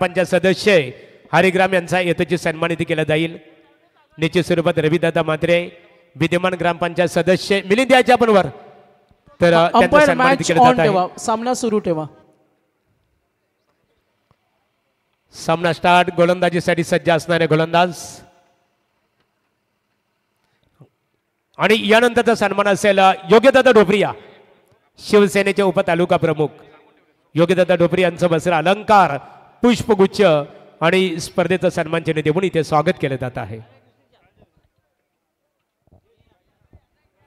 पंचायत सदस्य हरिग्राम यांचा येतोची सन्मानित केला जाईल। निश्चित स्वरूपात रविदादा मात्रे विद्यमान ग्रामपंचायत सदस्य मिलिंद याच्या आपण वर तर त्यांचा सन्मानित केला जात आहे। सामना सुरू ठेवा। सामना स्टार्ट। गोलंदाजीसाठी सज्ज असणारे गोलंदाज आणि यानंतरचा सन्मान असेल योग्यदादा ढोपरिया शिवसेनेचे उपतालुका प्रमुख योग्यदादा ढोपरिया यांचं वस्त्र अलंकार पुष्पगुच्छ आणि स्पर्धेचा सन्मान चिन्ह देऊन इथे स्वागत केले जात आहे।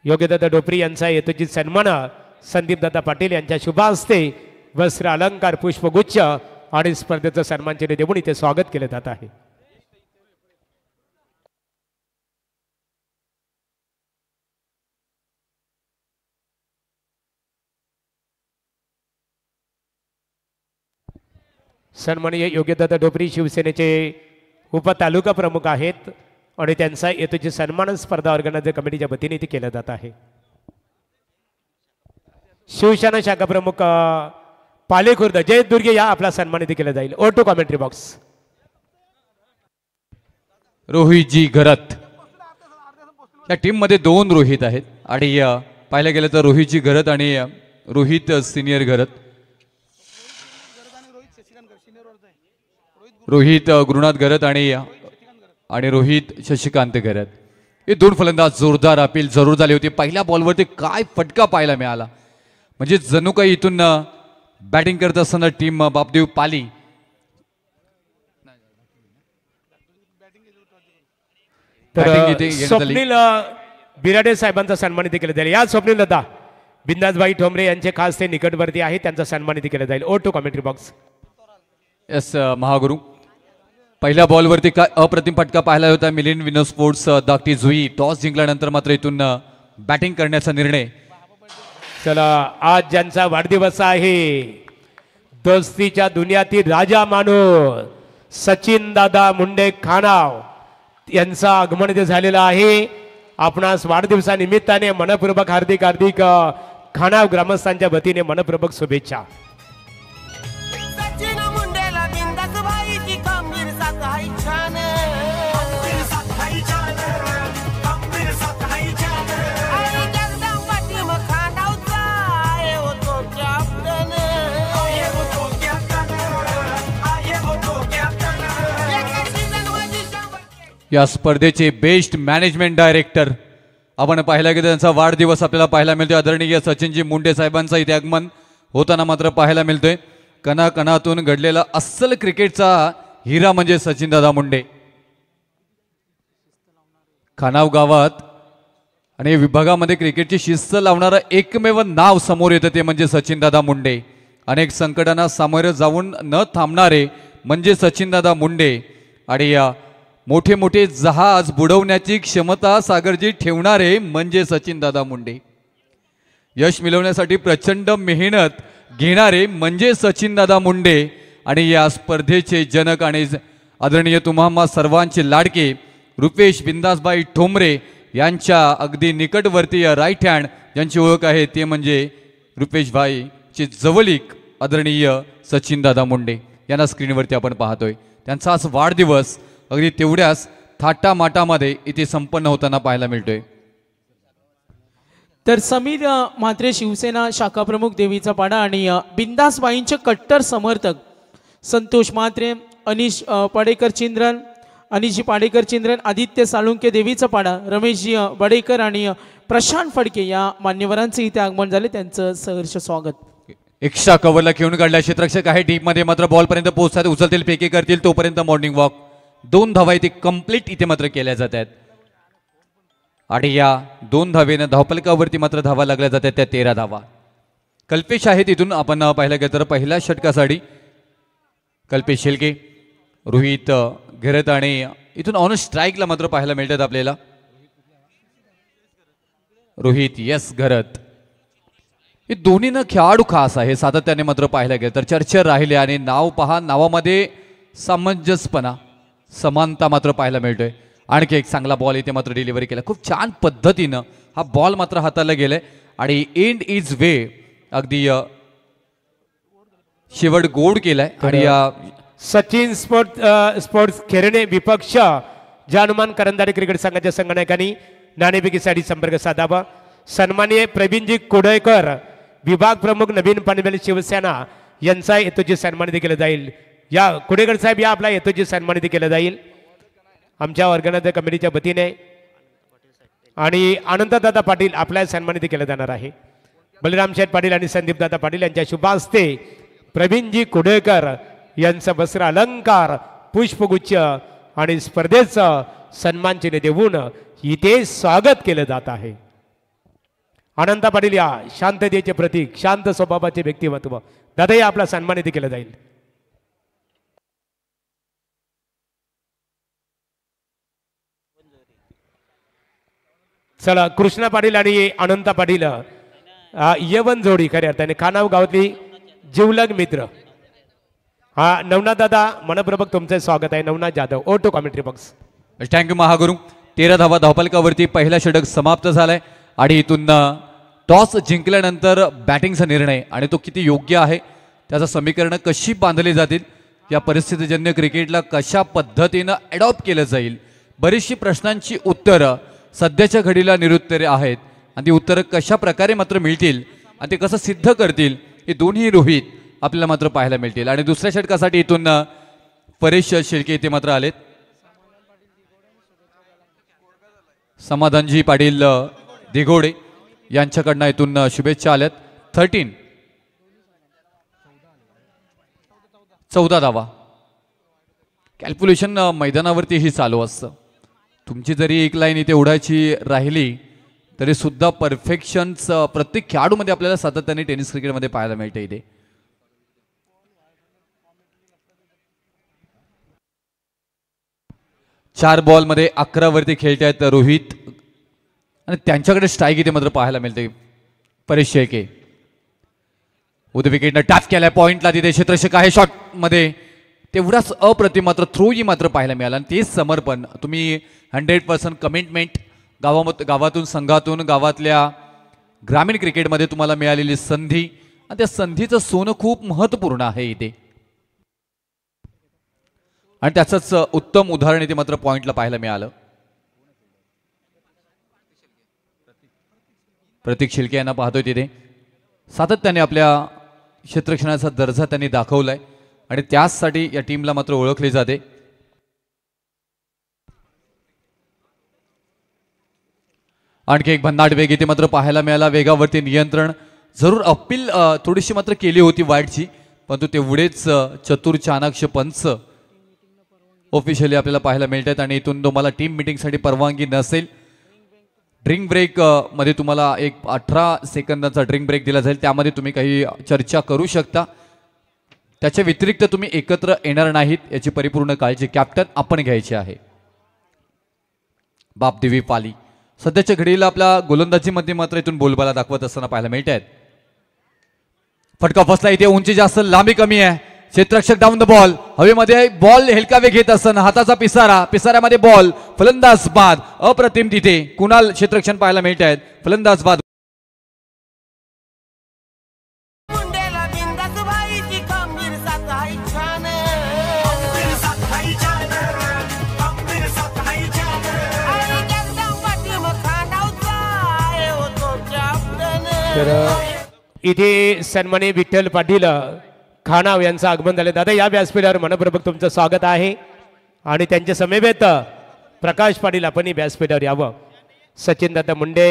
योग्यदादा ढोपरी यांचा येतोची सन्मान संदीप दादा पाटील यांच्या शुभ हस्ते वस्त्र अलंकार पुष्पगुच्छ आणि स्पर्धेचा सन्मान चिन्ह देऊन इथे स्वागत केले जात आहे। सन्माननीय योग्यदादा ढोपरी शिवसेनेचे उपतालुका प्रमुख आहेत आणि त्यांचा येतोची सन्मान स्पर्धा ऑर्गनायझर कमिटीच्या वतीने इथे केला जात आहे। शिवसेना शाखा प्रमुख पालेखुर्द जय दुर्गे या आपला सन्मान इथे केला जाईल। Over to commentary box. Rohitji Gharat या टीम मध्ये दोन रोहित आहेत आणि पाहायला गेलं तर रोहितजी घरत आणि रोहित सिनियर घरत रोहित गुरुनाथ घरत आणि रोहित शशिकांत घरत हे दोन फलंदाज जोरदार अपील जरूर झाली होती। पहिल्या बॉलवरती काय फटका पाहायला मिळाला म्हणजे जणू काही इथून बॅटिंग करत असताना टीम बापदेव पाली स्वप्नील बिराडे साहेबांचा सन्मानित केला जाईल। या स्वप्नील दादा बिंदासबाई ठोंबरे यांचे खास ते निकटवर्ती आहे त्यांचा सन्मानित केला जाईल। Over to commentary box. Yes Mahaguru पहिल्या बॉलवरती काय अप्रतिम फटका पाहायला होता। मिलिंद विनो स्पोर्ट्स धाकटी जुई टॉस जिंकल्यानंतर मात्र इथून बॅटिंग करण्याचा निर्णय। चला आज ज्यांचा वाढदिवस आहे दोस्तीच्या दुनियातील राजा माणूस सचिन दादा मुंडे खानाव यांचा आगमन इथे झालेला आहे। आपणास वाढदिवसानिमित्ताने मनपूर्वक हार्दिक हार्दिक खानाव ग्रामस्थांच्या वतीने मनपूर्वक शुभेच्छा। या स्पर्धेचे बेस्ट मॅनेजमेंट डायरेक्टर आपण पाहायला गेलं त्यांचा वाढदिवस आपल्याला पाहायला मिळतोय। आदरणीय सचिनजी मुंडे साहेबांचा इथे आगमन होताना मात्र पाहायला मिळतोय। कणाकणातून घडलेला अस्सल क्रिकेटचा हिरा म्हणजे सचिनदादा मुंडे। खानाव गावात आणि विभागामध्ये क्रिकेटची शिस्त लावणारा एकमेव नाव समोर येतं ते म्हणजे सचिनदादा मुंडे। अनेक संकटांना सामोरे जाऊन न थांबणारे म्हणजे सचिनदादा मुंडे आणि मोठे मोठे जहाज बुडवण्याची क्षमता सागरजी ठेवणारे म्हणजे सचिनदादा मुंडे। यश मिळवण्यासाठी प्रचंड मेहनत घेणारे म्हणजे सचिनदादा मुंडे आणि या स्पर्धेचे जनक आणि आदरणीय तुम्हा सर्वांचे लाडके रुपेश बिंदासबाई ठोंबरे यांच्या अगदी निकटवर्तीय राईट हँड ज्यांची ओळख आहे ते म्हणजे रुपेशभाईचे जवळीक आदरणीय सचिनदादा मुंडे यांना स्क्रीनवरती आपण पाहतोय। त्यांचा आज वाढदिवस अगदी तेवढ्याच थाटामाटामध्ये इथे संपन्न होताना पाहायला मिळतोय। तर समीर म्हात्रे शिवसेना शाखा प्रमुख देवीचा पाडा आणि बिंदासबाईंचे कट्टर समर्थक संतोष म्हात्रे अनिश पाडेकर चिंद्रन अनिशजी पाडेकर चिंद्रन आदित्य साळुंके देवीचा पाडा रमेशजी बडेकर आणि प्रशांत फडके या मान्यवरांचे इथे आगमन झाले त्यांचं सहर्ष स्वागत। एक्स्ट्रा कव्हरला घेऊन काढल्या क्षेत्ररक्षक आहे टीम मध्ये मात्र बॉल पर्यंत पोहोचतात उचलतील फेके करतील तोपर्यंत मॉर्निंग वॉक दोन धावा इथे कंप्लीट इथे मात्र केल्या जात आहेत आणि या दोन धावेनं धावफलकावरती मात्र धावा लागल्या जातात त्या 13 धावा। कल्पेश आहे तिथून आपण पाहिलं गेलं तर पहिल्या षटकासाठी कल्पेश शेलके रोहित घरत आणि इथून ऑन स्ट्राईकला मात्र पाहायला मिळतात आपल्याला रोहित यस घरत हे दोन्हीनं खेळाडू खास आहे सातत्याने मात्र पाहायला गेलं तर चर्चा राहिले आणि नाव पहा नावामध्ये सामंजस्यपणा समानता मात्र पाहायला मिळतोय। आणखी एक चांगला बॉल इथे मात्र डिलिव्हरी केला खूप छान पद्धतीनं हा बॉल मात्र हाताला गेलाय आणि एंड इज वे अगदी शेवट गोड केलाय आणि या सचिन स्पोर्ट्स खेरणे विपक्ष जानुमान करंदाडे क्रिकेट संघाच्या संघनायकांनी नाणेफेकीसाठी संपर्क साधावा. सन्माननीय प्रवीणजी कोडयकर विभाग प्रमुख नवीन पाणीबेल शिवसेना यांचा हेतूची सन्मानित केलं जाईल. या कोडेकर साहेब या आपला हेतूची सन्मानित केलं जाईल आमच्या ऑर्गनायझर कमिटीच्या वतीने. आणि आनंददादा पाटील आपल्या सन्मानित केलं जाणार आहे. बलराम शेठ पाटील आणि संदीपदादा पाटील यांच्या शुभ हस्ते प्रवीणजी कोडेकर यांचं वस्त्र अलंकार पुष्पगुच्छ आणि स्पर्धेचं सन्मान चिन्ह देऊन इथे स्वागत केलं जात आहे. अनंत पाटील या शांततेचे प्रतीक शांत स्वभावाचे व्यक्तिमत्व दादा या आपला सन्मानित केलं जाईल. चला कृष्णा पाटील आणि अनंत पाटील यवन जोडी खऱ्या अर्थाने खानाव गावातली जिवलग मित्र. हा नवनाथ दादा मनपूर्वक तुमचे स्वागत आहे. नवनाथ जाधव ओटो कॉमेंट्री बॉक्स. थँक्यू महागुरु. 13 धावा धावफलकावरती पहिला षटक समाप्त झालाय आणि इथून टॉस जिंकल्यानंतर बॅटिंगचा निर्णय आणि तो किती योग्य आहे त्याचं समीकरण कशी बांधली जातील या परिस्थितीजन्य क्रिकेटला कशा पद्धतीनं अडॉप्ट केलं जाईल बरीचशी प्रश्नांची उत्तरं सध्याच्या घडीला निरुत्तरे आहेत आणि ती उत्तरं कशा प्रकारे मात्र मिळतील आणि ते कसं सिद्ध करतील हे दोन्ही रोहित आपल्याला मात्र पाहायला मिळतील. आणि दुसऱ्या षटकासाठी इथून परेश शेळके इथे मात्र आलेत. समाधानजी पाटील दिघोडे यांच्याकडनं इथून शुभेच्छा आल्यात. 14 धावा. कॅल्क्युलेशन मैदानावरतीही चालू असतं. तुमची जरी एक लाईन इथे उडायची राहिली तरी सुद्धा परफेक्शन्स प्रत्येक खेळाडूमध्ये आपल्याला सातत्याने टेनिस क्रिकेटमध्ये पाहायला मिळते. इथे 4 बॉलमध्ये 11 वरती खेळतायत रोहित आणि त्यांच्याकडे स्ट्राईक इथे मात्र पाहायला मिळते. परेश शेळके उद्या विकेटनं टॅप केलाय पॉइंटला तिथे क्षेत्ररक्षक आहे शॉटमध्ये तेवढाच अप्रतिम मात्र थ्रोही मात्र पाहायला मिळाला. आणि तेच समर्पण तुम्ही 100% कमिटमेंट गावातून संघातून गावातल्या ग्रामीण क्रिकेटमध्ये तुम्हाला मिळालेली संधी आणि त्या संधीचं सोनं खूप महत्त्वपूर्ण आहे इथे आणि त्याचंच उत्तम उदाहरण इथे मात्र पॉइंटला पाहायला मिळालं. प्रतीक शिल्के यांना पाहतोय तिथे सातत्याने आपल्या क्षेत्ररक्षणाचा दर्जा त्यांनी दाखवलाय आणि त्याचसाठी या टीमला मात्र ओळखले जाते. आणखी एक भन्नाट वेग इथे मात्र पाहायला मिळाला. वेगावरती नियंत्रण जरूर अपील थोडीशी मात्र केली होती वाईटची परंतु तेवढेच चतुर चाणाक्ष पंच ऑफिशियली आपल्याला पाहायला मिळतात. आणि इथून तुम्हाला टीम मीटिंगसाठी परवानगी नसेल ड्रिंक ब्रेक मध्ये तुम्हाला एक 18 सेकंदाचा ड्रिंक ब्रेक दिला जाईल त्यामध्ये तुम्ही काही चर्चा करू शकता. त्याच्या व्यतिरिक्त तुम्ही एकत्र येणार नाहीत याची परिपूर्ण काळजी कॅप्टन आपण घ्यायची आहे. बापदेवी पाली सध्याच्या घडीला आपल्या गोलंदाजीमध्ये मात्र इथून बोलबाला दाखवत असताना पाहायला मिळत आहेत. फटका फसला इथे उंची जास्त लांबी कमी आहे. क्षेत्ररक्षक डाऊन द बॉल हवेमध्ये बॉल हेलकावे घेत असताना हाताचा पिसाऱ्यामध्ये बॉल फलंदाज बाद अप्रतिम तिथे कुणाल क्षेत्ररक्षण पाहायला मिळत आहेत. फलंदाज बाद तर इथे सन्माननीय विठ्ठल पाटील खानाव यांचं आगमन झाले. दादा या व्यासपीठावर मनपूर्वक तुमचं स्वागत आहे आणि त्यांच्या समवेत प्रकाश पाटील आपणही व्यासपीठावर यावं. सचिन दादा मुंडे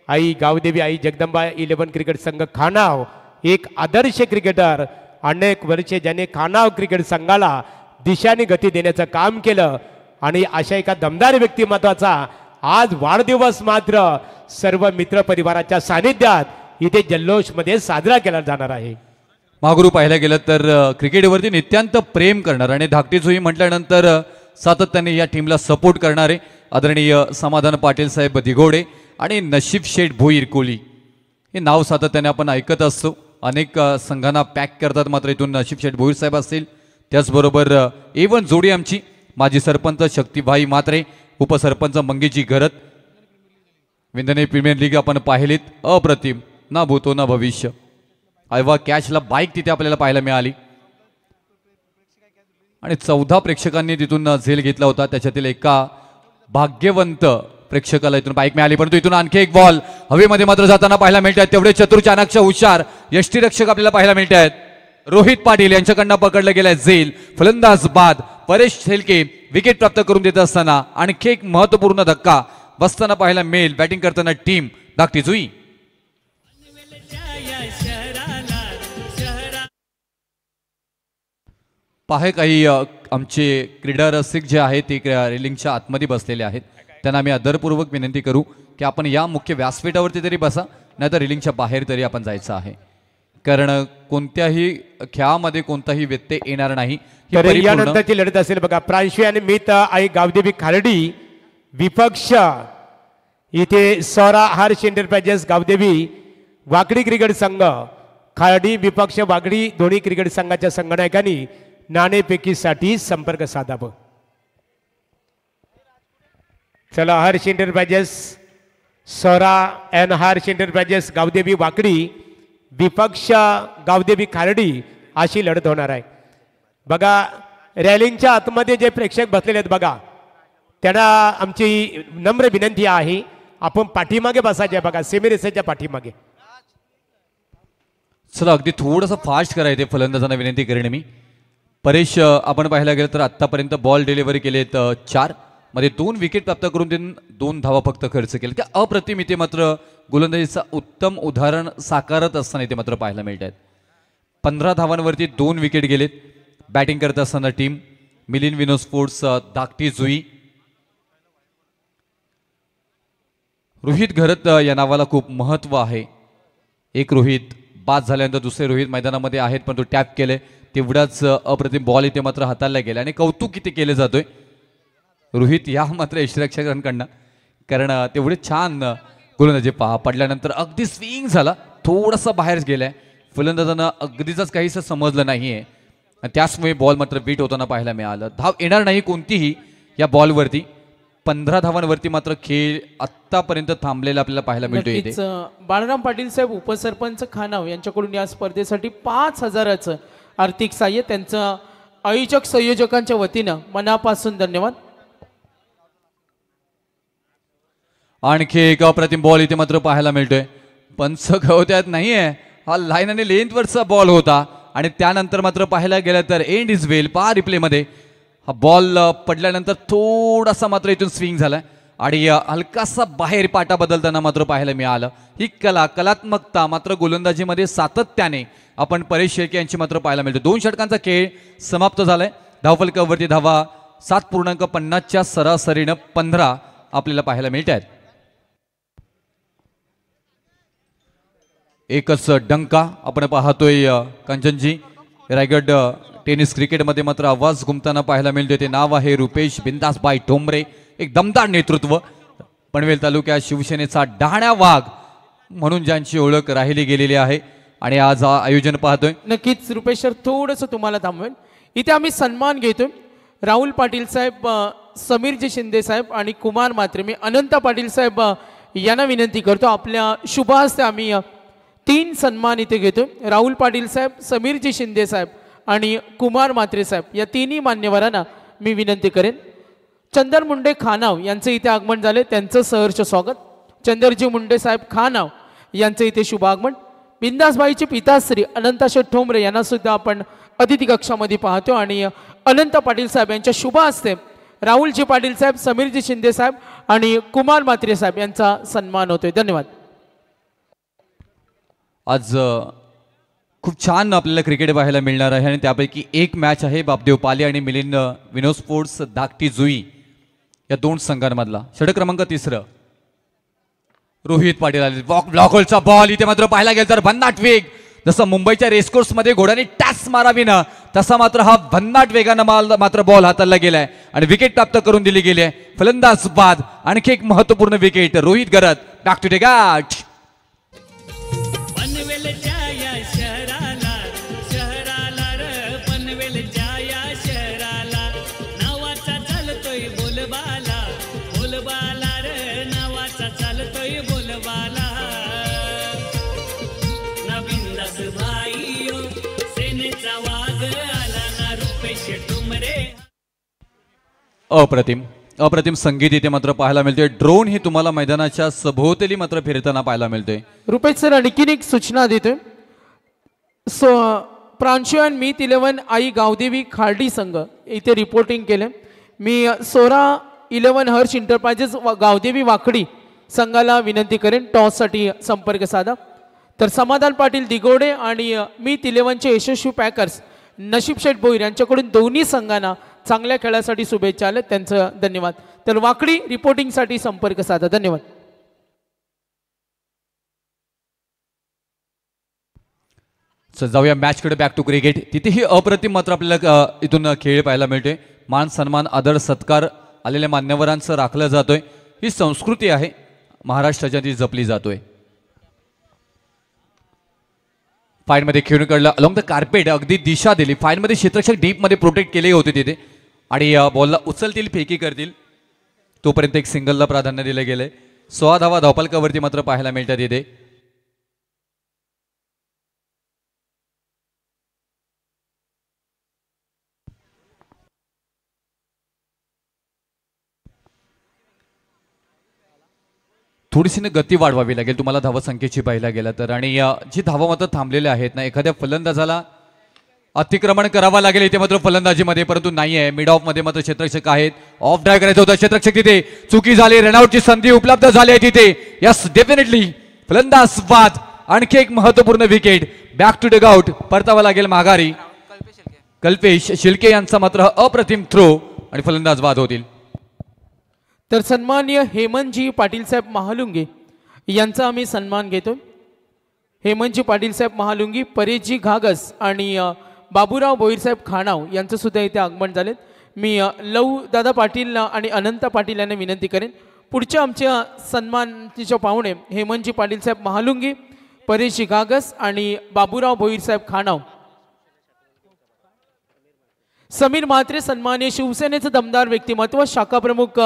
आई गावदेवी आई जगदंबा 11 क्रिकेट संघ खानाव एक आदर्श क्रिकेटर अनेक वर्षे ज्याने खानाव क्रिकेट संघाला दिशाने गती देण्याचं काम केलं आणि अशा एका दमदार व्यक्तिमत्वाचा आज वाढदिवस मात्र सर्व मित्र परिवाराच्या सानिध्यात इथे जल्लोषमध्ये साजरा केला जाणार आहे. महागुरु पाहायला गेलं तर क्रिकेटवरती नित्यांत प्रेम करणार आणि धाकटी जुई म्हटल्यानंतर सातत्याने या टीमला सपोर्ट करणारे आदरणीय समाधान पाटील साहेब दिघोडे आणि नशीब शेठ भोईर कोली हे नाव सातत्याने आपण ऐकत असतो. अनेक संघांना पॅक करतात मात्र इथून नशीब शेठ भोईर साहेब असतील त्याचबरोबर A1 जोडी आमची माजी सरपंच शक्तीभाई मात्रे उपसरपंच मंगेजी घरत. विंधने प्रीमियर लीग आपण पाहिलीत अप्रतिम ना भूतो ना भविष्य. आयवा कॅचला बाईक तिथे आपल्याला पाहायला मिळाली. आणि 14 प्रेक्षकांनी तिथून झेल घेतला होता. त्याच्यातील एका भाग्यवंत प्रेक्षकाला इथून बाईक मिळाली, परंतु इथून आणखी एक बॉल हवेमध्ये मात्र जाताना पाहायला मिळत आहेत. तेवढे चतुर चाणाक्ष हुशार यष्टीरक्षक आपल्याला पाहायला मिळत आहेत. रोहित पाटील यांच्याकडनं पकडलं गेलाय झेल. फलंदाज बाद परेश शेलके विकेट प्राप्त करून देत असताना आणखी एक महत्वपूर्ण धक्का बसताना पाहायला मिळेल. बॅटिंग करताना टीम धाकटी जुई. पाहे काही आमचे क्रीडा रसिक जे आहेत ते रेलिंगच्या आतमध्ये बसलेले आहेत. त्यांना आम्ही आदरपूर्वक विनंती करू की आपण या मुख्य व्यासपीठावरती तरी बसा, नाही तर रेलिंगच्या बाहेर तरी आपण जायचं आहे, कारण कोणत्याही खेळामध्ये कोणताही व्यत्यय येणार नाही. तर यानंतरची लढत असेल बघा. प्रांशवी आणि मित आई गावदेवी खारडी विपक्ष इथे सौरा हर्ष एंटरप्राइजेस गावदेवी वाकडी क्रिकेट संघ खारडी विपक्ष वाकडी दोन्ही क्रिकेट संघाच्या संघनायकांनी नाणेफेकीसाठी संपर्क साधावा. चला हर्ष एंटरप्राइजेस सौरा एन हर्ष एंटरप्राइजेस गावदेवी वाकडी विपक्ष गावदेवी खारडी अशी लढत होणार आहे. बघा रॅलिंगच्या आतमध्ये जे प्रेक्षक बसलेले आहेत बघा, त्यांना आमची नम्र विनंती आहे आपण पाठीमागे बसायचे बघा, सेमी रेषेच्या पाठीमागे. चला अगदी थोडंसं फास्ट करायचे फलंदाजांना विनंती करेन मी. परेश आपण पाहायला गेलं तर आतापर्यंत बॉल डिलिव्हरी केलेत 4 मध्ये 2 विकेट प्राप्त करून त्यांनी 2 धावा फक्त खर्च केले. त्या अप्रतिम इथे मात्र गोलंदाजीचा उत्तम उदाहरण साकारत असताना इथे मात्र पाहायला मिळत आहेत. 15 धावांवरती 2 विकेट गेलेत. बॅटिंग करत असताना टीम मिलिंद विनोद स्पोर्ट्स धाकटी जुई. रोहित घरत या नावाला खूप महत्व आहे. एक रोहित बाद झाल्यानंतर दुसरे रोहित मैदानामध्ये आहेत, पण तो टॅप केले. तेवढाच अप्रतिम बॉल इथे मात्र हाताळला गेला आणि कौतुक किती केले जातोय रोहित या मात्र यष्टीरक्षकांकडनं, कारण तेवढे छान गोलंदाजी पडल्यानंतर अगदी स्विंग झाला, थोडासा बाहेर गेलाय. फलंदाजांना अगदीच काहीच समजलं नाहीये, त्याचमुळे बॉल मात्र बीट होताना पाहायला मिळालं. धाव येणार नाही कोणतीही या बॉलवरती. 15 धावांवरती मात्र खेळ आतापर्यंत थांबलेला आपल्याला पाहायला मिळतो. इथे बाळराम पाटील साहेब उपसरपंच खानाव यांच्याकडून या स्पर्धेसाठी 5,000चं आर्थिक सहाय्य, त्यांचं आयोजक संयोजकांच्या वतीनं मनापासून धन्यवाद. आणखी एक अप्रतिम बॉल इथे मात्र पाहायला मिळतोय. पंच गवत्यात नाहीये, हा लाईन आणि लेंथवरचा बॉल होता आणि त्यानंतर मात्र पाहायला गेलं तर एंड इज वेल पहा रिप्लेमध्ये हा बॉल पडल्यानंतर थोडासा मात्र इथून स्विंग झालाय आणि हलकासा बाहेर पाटा बदलताना मात्र पाहायला मिळालं. ही कलात्मकता मात्र गोलंदाजीमध्ये सातत्याने आपण परेश शेळके यांची मात्र पाहायला मिळते. 2 षटकांचा खेळ समाप्त झालाय. धावफलकावरती धावा 7.50च्या सरासरीनं 15 आपल्याला पाहायला मिळत आहेत. एकच डंका आपण पाहतोय कंचनजी. रायगड टेनिस क्रिकेटमध्ये मात्र आवाज घुमताना पाहायला मिळते. ते नाव आहे रुपेश बिंदासबाई ठोंबरे. एक दमदार नेतृत्व. पनवेल तालुक्यात शिवसेनेचा डहाण्या वाघ म्हणून ज्यांची ओळख राहिली गेलेली आहे आणि आज आयोजन पाहतोय. नक्कीच रुपेश सर, थोडंसं तुम्हाला थांबवेन. इथे आम्ही सन्मान घेतोय. राहुल पाटील साहेब, समीरजी शिंदे साहेब आणि कुमार मात्रे. मी अनंत पाटील साहेब यांना विनंती करतो, आपल्या शुभ हस्ते आम्ही 3 सन्मान इथे घेतो. राहुल पाटील साहेब, समीरजी शिंदे साहेब आणि कुमार मात्रे साहेब या तिन्ही मान्यवरांना मी विनंती करेन. चंदर मुंडे खानाव यांचं इथे आगमन झाले, त्यांचं सहर्ष स्वागत. चंदरजी मुंडे साहेब खानाव यांचं इथे शुभ आगमन. बिंदासबाईचे पिताश्री अनंताशेठ ठोंबरे यांना सुद्धा आपण अतिथी कक्षामध्ये पाहतो आणि अनंत पाटील साहेब यांच्या शुभ हस्ते राहुलजी पाटील साहेब, समीरजी शिंदे साहेब आणि कुमार मात्रे साहेब यांचा सन्मान होतोय. धन्यवाद. आज खूप छान आपल्याला क्रिकेट पाहायला मिळणार आहे आणि त्यापैकी एक मॅच आहे बापदेव पाले आणि मिलिंद विनोद स्पोर्ट्स धाकटी जुई या 2 संघांमधला. षटक क्रमांक 3 रोहित पाटील आले. ब्लॉकहोलचा बॉल इथे मात्र पाहायला गेला तर भन्नाट वेग. जसं मुंबईच्या रेसकोर्स मध्ये घोड्याने टॅस मारावी ना, तसा मात्र हा भन्नाट वेगानं मात्र बॉल हाताळला गेलाय आणि विकेट प्राप्त करून दिली गेली आहे. फलंदाज बाद. आणखी एक महत्वपूर्ण wicket Rohit Gharat. Back to the गाठ. सेनेचा वाघ आला ना रुपेश ठोंबरे. अप्रतिम अप्रतिम संगीत इथे मात्र पाहायला मिळते. ड्रोन ही तुम्हाला मैदानाच्या सभोवताली मात्र फिरताना पाहायला मिळते. रुपेश सर आणखीन एक सूचना देतोय. प्रांशु अँड मीत 11 आई गावदेवी खार्डी संघ इथे रिपोर्टिंग केले. मी सोरा 11 हर्ष इंटरप्राइजेस गावदेवी वाकडी संघाला विनंती करेन टॉससाठी संपर्क साधा. तर समाधान पाटील दिगोडे आणि मीत 11चे यशस्वी पॅकर्स नशीब शेठ भोईर यांच्याकडून दोन्ही संघांना चांगल्या खेळासाठी शुभेच्छा आल्या. त्यांचं धन्यवाद. तर वाकडी रिपोर्टिंगसाठी संपर्क साधा. धन्यवाद. जाऊया मॅचकडे. Back to cricket. तिथेही अप्रतिम मात्र आपल्याला इथून खेळ पाहायला मिळते. मान सन्मान आदर सत्कार आलेल्या मान्यवरांचं राखलं जातोय. ही संस्कृती आहे महाराष्ट्राच्या, ती जपली जातोय. फाईनमध्ये खेळून काढला अलॉंग द कार्पेट, अगदी दिशा दिली. फाईनमध्ये क्षेत्ररक्षक डीपमध्ये प्रोटेक्ट केले होते तिथे आणि बॉलला उचलतील फेकी करतील तोपर्यंत एक सिंगलला प्राधान्य दिलं गेलंय. 16 धावा धावपलकावरती मात्र पाहायला मिळतात तिथे. थोडीशी गती वाढवावी लागेल तुम्हाला धावसंख्येची पाहायला गेला तर. आणि जी धावा मात्र थांबलेल्या आहेत ना, एखाद्या फलंदाजाला अतिक्रमण करावं लागेल इथे मात्र फलंदाजीमध्ये, परंतु नाही आहे. मिड ऑफ मध्ये मात्र क्षेत्ररक्षक आहेत. ऑफ ड्राय करायचं होतं क्षेत्ररक्षक, तिथे चुकी झाली. रनआउटची संधी उपलब्ध झाली आहे तिथे. यस डेफिनेटली फलंदाज बाद. आणखी एक महत्वपूर्ण विकेट. बॅक टू डगआउट परतावा लागेल माघारी. कल्पेश शिल्के यांचा मात्र अप्रतिम थ्रो आणि फलंदाज बाद होतील. तर सन्माननीय हेमंतजी पाटील साहेब महालुंगे यांचा आम्ही सन्मान घेतो. हेमंतजी पाटील साहेब महालुंगी, परेशजी घागस आणि बाबूराव भोईर साहेब खाणाव यांचं सुद्धा इथे आगमन झालेत. मी लव दादा पाटील आणि अनंत पाटील यांना विनंती करेन पुढच्या आमच्या सन्मानचे पाहुणे हेमंतजी पाटील साहेब महालुंगी, परेशजी घागस आणि बाबूराव भोईर साहेब खाणाव. समीर म्हात्रे सन्माननीय शिवसेनेचं दमदार व्यक्तिमत्व शाखा प्रमुख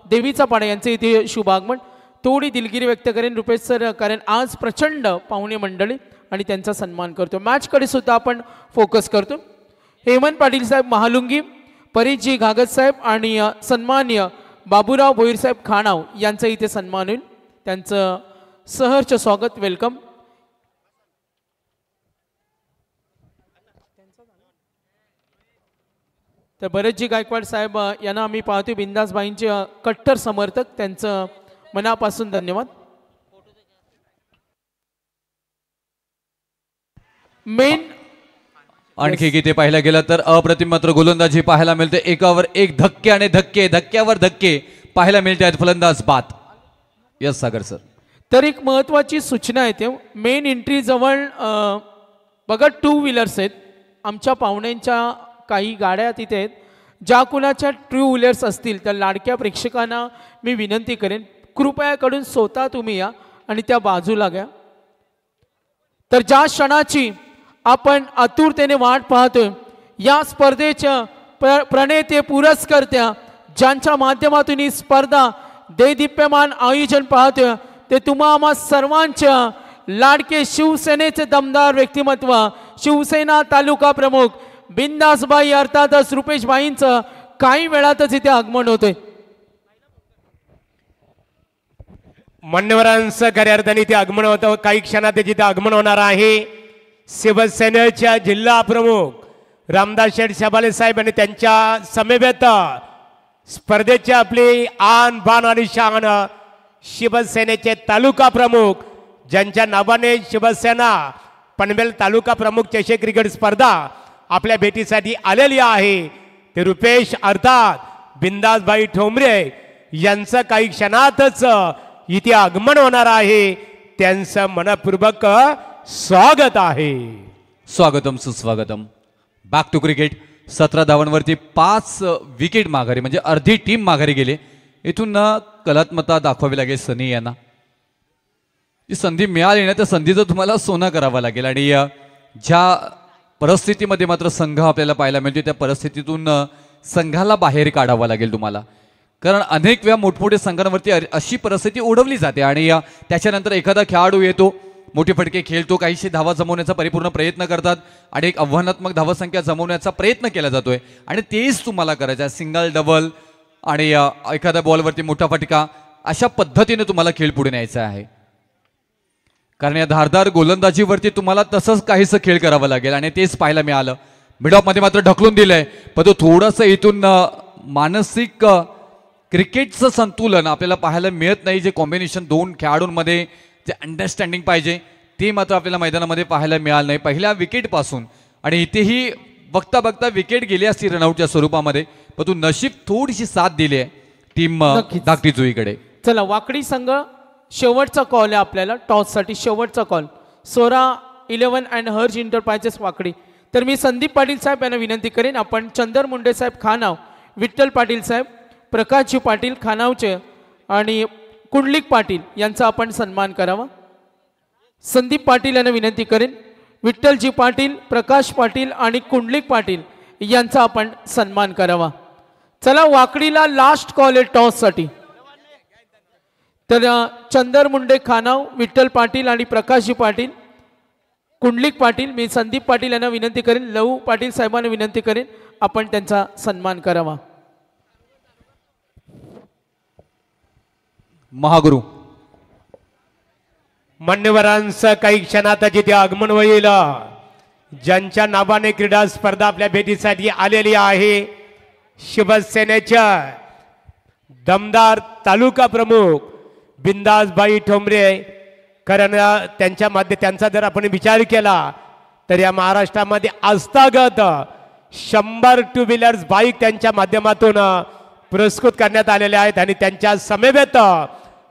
देवीचा पाडा यांचे इथे शुभ आगमन. थोडी दिलगिरी व्यक्त करेन रुपेश सर, कारण आज प्रचंड पाहुणे मंडळी आणि त्यांचा सन्मान करतो. मॅचकडे सुद्धा आपण फोकस करतो. हेमंत पाटील साहेब महालुंगी, परेशजी घागत साहेब आणि सन्माननीय बाबूराव भोईर साहेब खाणाव यांचा इथे सन्मान होईल. त्यांचं सहर्ष स्वागत, वेलकम. तर भरतजी गायकवाड साहेब यांना आम्ही पाहतो बिंदासबाईंचे कट्टर समर्थक, त्यांचं मनापासून धन्यवाद. मेन आणखी किती पाहायला गेलं तर अप्रतिम मात्र गोलंदाजी पाहायला मिळते. एकावर एक धक्के आणि धक्के, धक्क्यावर धक्के पाहायला मिळते आहेत. फलंदाज बाद. यस सागर सर. तर एक महत्वाची सूचना येते. मेन एंट्री जवळ बघा 2 व्हीलर्स आहेत. आमच्या पाहुण्यांच्या काही गाड्या तिथे आहेत. ज्या कुणाच्या 2 व्हीलर्स असतील त्या लाडक्या प्रेक्षकांना मी विनंती करेन कृपया कडून स्वतः तुम्ही या आणि त्या बाजूला घ्या. तर ज्या क्षणाची आपण आतुरतेने वाट पाहतोय, या स्पर्धेच्या प्रणेते पुरस्कर्त्या ज्यांच्या माध्यमातून ही स्पर्धा देदीप्यमान आयोजन पाहतोय ते तुम्हा आम्हा सर्वांच्या लाडके शिवसेनेचे दमदार व्यक्तिमत्व शिवसेना तालुका प्रमुख बिंदासबाई अर्थातच रुपेशबाईंचं काही वेळातच इथे आगमन होतंय. मान्यवरांचं खऱ्या अर्थाने इथे आगमन होतं. काही क्षणात जिथे आगमन होणार आहे शिवसेनेच्या जिल्हा प्रमुख रामदास शेठ शबाले साहेब आणि त्यांच्या समवेत स्पर्धेचे आपली आन बान आणि शान शिवसेनेचे तालुका प्रमुख ज्यांच्या नावाने शिवसेना पनवेल तालुका प्रमुख चषक क्रिकेट स्पर्धा आपल्या भेटीसाठी आलेली आहे ते रुपेश अर्थात बिंदासबाई ठोंबरे यांचं काही क्षणातच इथे आगमन होणार आहे. त्यांचं मनपूर्वक स्वागत आहे. स्वागतम सुस्वागतम. Back to cricket. 17 धावांवरती 5 विकेट माघारी, म्हणजे अर्धी टीम माघारी गेली. इथून कलात्मकता दाखवावी लागेल सनी यांना. जी संधी मिळाली ना त्या संधीचं तुम्हाला सोनं करावं लागेल. आणि ज्या परिस्थितीमध्ये मात्र संघ आपल्याला पाहायला मिळते त्या परिस्थितीतून संघाला बाहेर काढावं लागेल तुम्हाला. कारण अनेक वेळा मोठमोठ्या संघांवरती अशी परिस्थिती ओढवली जाते आणि त्याच्यानंतर एखादा खेळाडू येतो, मोठे फटके खेळतो, काहीशी धावा जमवण्याचा परिपूर्ण प्रयत्न करतात आणि एक आव्हानात्मक धावसंख्या जमवण्याचा प्रयत्न केला जातोय आणि तेच तुम्हाला करायचं आहे. सिंगल डबल आणि एखाद्या बॉलवरती मोठा फटका, अशा पद्धतीने तुम्हाला खेळ पुढे न्यायचा आहे. कारण या धारदार गोलंदाजीवरती तुम्हाला तसंच काहीसं खेळ करावं लागेल आणि तेच पाहायला मिळालं. मिडऑफमध्ये मात्र ढकलून दिलंय, पण तो थोडंसं इथून मानसिक क्रिकेटचं संतुलन आपल्याला पाहायला मिळत नाही. जे कॉम्बिनेशन दोन खेळाडूंमध्ये जे अंडरस्टँडिंग पाहिजे ते मात्र आपल्याला मैदानामध्ये पाहायला मिळालं नाही पहिल्या विकेटपासून. आणि इथेही बघता बघता विकेट गेली असती रनआउटच्या स्वरूपामध्ये, पण तू नशीब थोडीशी साथ दिली आहे टीम धाकटी जुईकडे. चला वाकडी संघ शेवटचा कॉल आहे आपल्याला टॉससाठी, शेवटचा कॉल. सोरा 11 अँड हर्ज इंटरप्राइजेस वाकडी. तर मी संदीप पाटील साहेब यांना विनंती करेन, आपण चंदर मुंडे साहेब खानाव, विठ्ठल पाटील साहेब, प्रकाशजी पाटील खानावचे आणि कुंडलिक पाटील यांचा आपण सन्मान करावा. संदीप पाटील यांना विनंती करेन, विठ्ठलजी पाटील, प्रकाश पाटील आणि कुंडलिक पाटील यांचा आपण सन्मान करावा. चला वाकडीला लास्ट कॉल आहे टॉससाठी. तर चंदर मुंडे खानाव, विठ्ठल पाटील आणि प्रकाशजी पाटील, कुंडलिक पाटील, मी संदीप पाटील यांना विनंती करेन, लहू पाटील साहेबांना विनंती करेन आपण त्यांचा सन्मान करावा. महागुरु मान्यवरांचं काही क्षणात जिथे आगमन होईल, ज्यांच्या नावाने क्रीडा स्पर्धा आपल्या भेटीसाठी आलेली आहे, शिवसेनेच्या दमदार तालुका प्रमुख बिंदासबाई ठोंबरे. कारण त्यांचा जर आपण विचार केला तर या महाराष्ट्रामध्ये आस्थागत 100 टू व्हीलर्स बाईक त्यांच्या माध्यमातून पुरस्कृत करण्यात आलेले आहेत. आणि त्यांच्या समवेत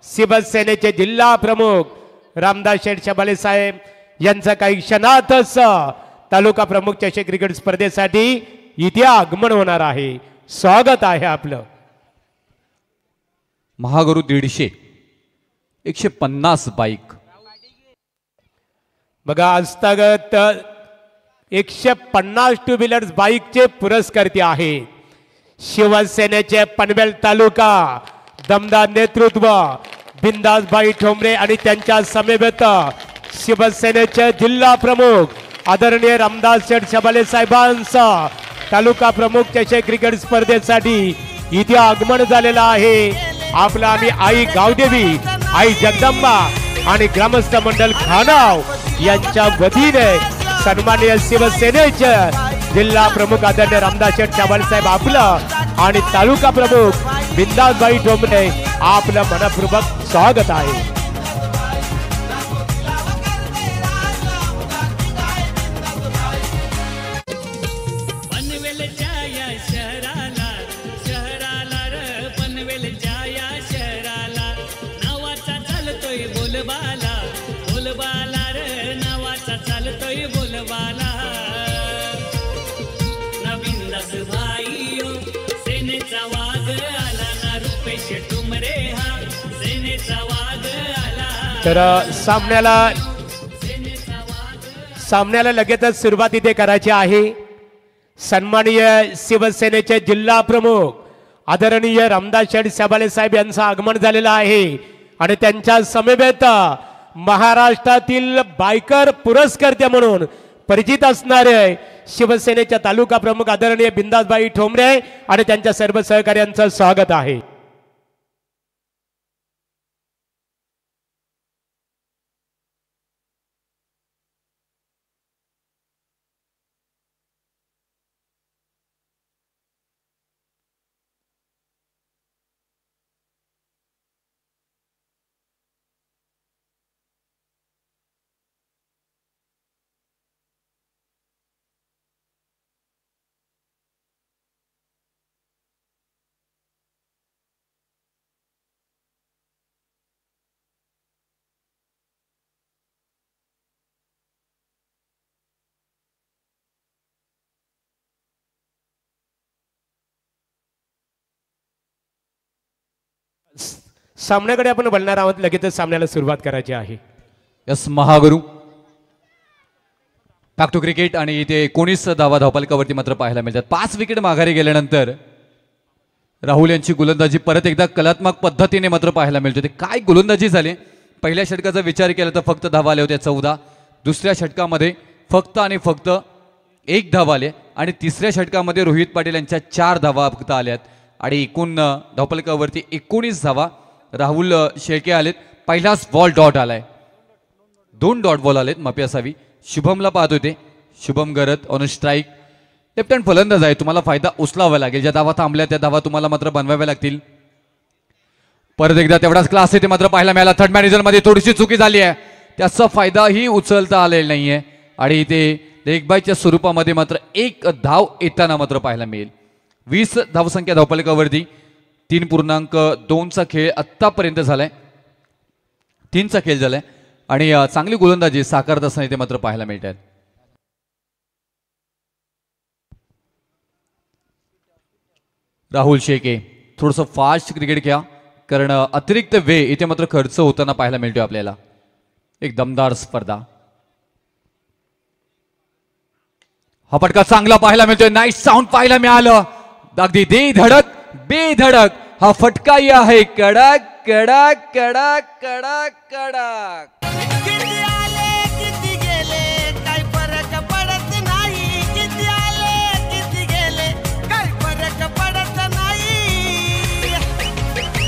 शिवसेनेचे जिल्हा प्रमुख रामदास शेठ शबाले साहेब यांचं काही क्षणातच तालुका प्रमुख चषक क्रिकेट स्पर्धेसाठी इथे आगमन होणार आहे. स्वागत आहे आपलं. महागुरु 150 150 बाईक बघा, आस्थागत 150 टू व्हीलर्स बाईकचे पुरस्कर्ते आहेत. शिवसेनेचे पनवेल तालुका दमदार नेतृत्व बिंदासबाई ठोंबरे आणि त्यांच्या समवेत शिवसेनेचे जिल्हा प्रमुख आदरणीय रामदास शेठ शबाले साहेबांचा तालुका प्रमुख चषक क्रिकेट स्पर्धेसाठी इथे आगमन झालेलं आहे. आपलं आम्ही आई गावदेवी, आई जगदंबा आणि ग्रामस्थ मंडळ खानाव यांच्या वतीने सन्माननीय शिवसेनेचे जिल्हा प्रमुख आदरणीय रामदास शेठ शबाले साहेब आपलं आणि तालुका प्रमुख बिंदासबाई ठोंबरे आपलं मनपूर्वक स्वागत आहे. तर सामन्याला लगेचच सुरुवात इथे करायची आहे. सन्माननीय शिवसेनेचे जिल्हा प्रमुख आदरणीय रामदास शेठ शबाले साहेब यांचं आगमन झालेलं आहे आणि त्यांच्या समवेत महाराष्ट्रातील बायकर पुरस्कर्ते म्हणून परिचित असणारे शिवसेनेच्या तालुका प्रमुख आदरणीय बिंदासबाई ठोंबरे आणि त्यांच्या सर्व सहकार्यांचं स्वागत आहे. सामन्याकडे आपण बोलणार आहोत. लगेचच सामन्याला सुरुवात करायची आहे. Yes Mahaguru back to cricket आणि इथे 19 धावा धावपलकावरती मात्र पाहायला मिळतात. 5 विकेट माघारी गेल्यानंतर राहुल यांची गोलंदाजी परत एकदा कलात्मक पद्धतीने मात्र पाहायला मिळते. ते काय गोलंदाजी झाली. पहिल्या षटकाचा विचार केला तर फक्त धावा आल्या होत्या 14. दुसऱ्या षटकामध्ये फक्त आणि फक्त 1 धावा आले आणि तिसऱ्या षटकामध्ये रोहित पाटील यांच्या 4 धावा फक्त आल्यात आणि एकूण धावफलकावरती 19 धावा. राहुल शेळके आलेत, पहिलाच बॉल डॉट आलाय, 2 डॉट बॉल आलेत, माफी असावी. शुभमला पाहत होते, Shubham Gharat on strike, left hand फलंदाज आहे, तुम्हाला फायदा उचलावा लागेल. ज्या धावा थांबल्या त्या धावा तुम्हाला मात्र बनवाव्या लागतील. परत एकदा तेवढाच क्लास येते मात्र पाहायला मिळाला. थर्ड मॅनेजर मध्ये थोडीशी चुकी झाली आहे, त्याचा फायदाही उचलता आलेला नाहीये आणि ते लेग बायच्या स्वरूपामध्ये मात्र 1 धाव येताना मात्र पाहायला मिळेल. 20 धावसंख्या धावफलकावरती. 3.2चा खेळ आत्तापर्यंत झालाय, 3चा खेळ झालाय आणि चांगली गोलंदाजी साकारत असताना ते मात्र पाहायला मिळतात. राहुल शेळके थोडंसं फास्ट क्रिकेट खेळा, कारण अतिरिक्त वेळ इथे मात्र खर्च होताना पाहायला मिळतोय आपल्याला. एक दमदार स्पर्धा. हा फटका चांगला पाहायला मिळतोय, नाईस साऊंड पाहायला मिळालं, अगदी बेधडक हा फटकाही आहे. कडक कडक कडक कडक कडक. किती आले किती गेले काही फरक पडत नाही. किती आले किती गेले काही फरक पडत नाही.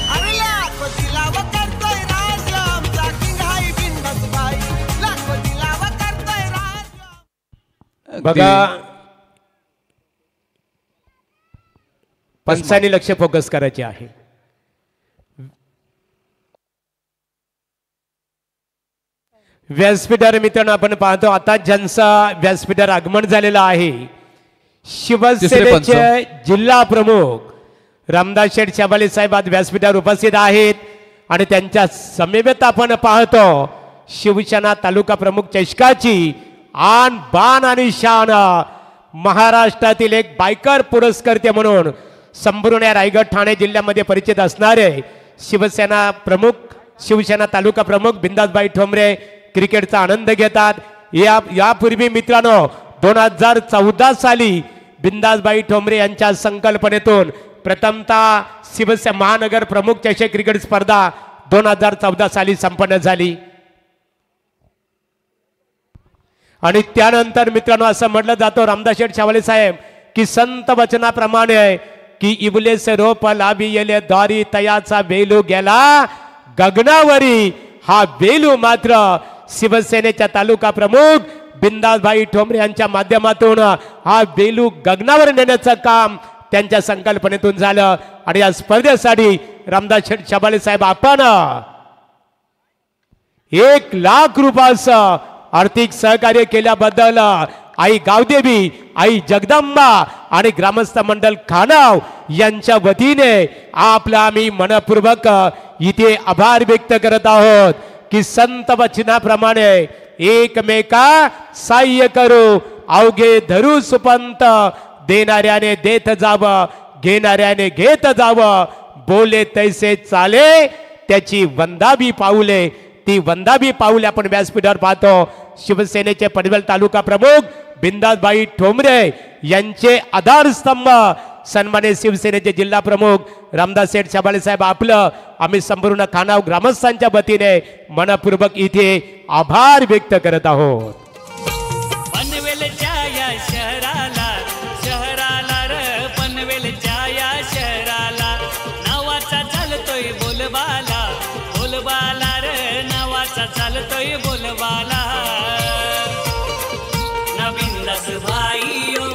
अरे लाखो दिलाव करतोय राज आमचा किंग हाय बिंदास बाई. लाखो दिलाव करतोय राज. बघा पंचांनी लक्ष फोकस करायचे आहे. व्यासपीठावर मित्रांनो आपण पाहतो आता ज्यांचा व्यासपीठावर आगमन झालेलं आहे, शिवसेनेचे जिल्हा प्रमुख रामदास शेठ शबाले साहेब आज व्यासपीठावर उपस्थित आहेत आणि त्यांच्या समवेत आपण पाहतो शिवसेना तालुका प्रमुख चषकाची आन बान आणि शान महाराष्ट्रातील एक बायकर पुरस्कर्ते म्हणून संपूर्ण रायगड ठाणे जिल्ह्यामध्ये परिचित असणारे शिवसेना प्रमुख, शिवसेना तालुका प्रमुख बिंदासबाई ठोंबरे क्रिकेटचा आनंद घेतात. यापूर्वी मित्रांनो 2014 साली बिंदासबाई ठोंबरे यांच्या संकल्पनेतून प्रथमतः शिवसेना महानगर प्रमुख चषक क्रिकेट स्पर्धा 2014 साली संपन्न झाली आणि त्यानंतर मित्रांनो असं म्हटलं जातं रामदास शेठ शबाले साहेब की संत वचनाप्रमाणे की इबले से रोप लाभी येले द्वारी तयाचा बेलू गेला गगनावरी. हा बेलू मात्र शिवसेनेच्या तालुका प्रमुख बिंदासबाई ठोंबरे यांच्या माध्यमातून हा बेलू गगनावर नेण्याचं काम त्यांच्या संकल्पनेतून झालं आणि या स्पर्धेसाठी रामदास शेठ शबाले साहेब आपण 1 लाख रुपयाचं आर्थिक सहकार्य केल्याबद्दल आई गावदेवी, आई जगदंबा आणि ग्रामस्थ मंडळ खानाव यांच्या वतीने आपला आम्ही मनपूर्वक इथे आभार व्यक्त करत आहोत की संत वचनाप्रमाणे एकमेका सहाय्य करू, अवघे धरू सुपंत, देणाऱ्याने देत जावं, घेणाऱ्याने घेत जावं, बोले तैसे चाले त्याची वंदावी पाऊले. ती वंदावी पाऊले आपण व्यासपीठावर पाहतो. शिवसेनेचे पनवेल तालुका प्रमुख बिंदासबाई ठोंबरे यांचे आधारस्तंभ सन्मानित शिवसेनेचे जिल्हा प्रमुख रामदास शेठ शबाले साहेब आपलं आम्ही संपूर्ण खानाव ग्रामस्थांच्या वतीने मनपूर्वक इथे आभार व्यक्त करत आहोत. पनवेलच्या या शहराला र पनवेलच्या या शहराला नावाचा चालतोय बोलबाला, बोलबाला र नावाचा चालतोय बोलबाला. बिंदास भाईयो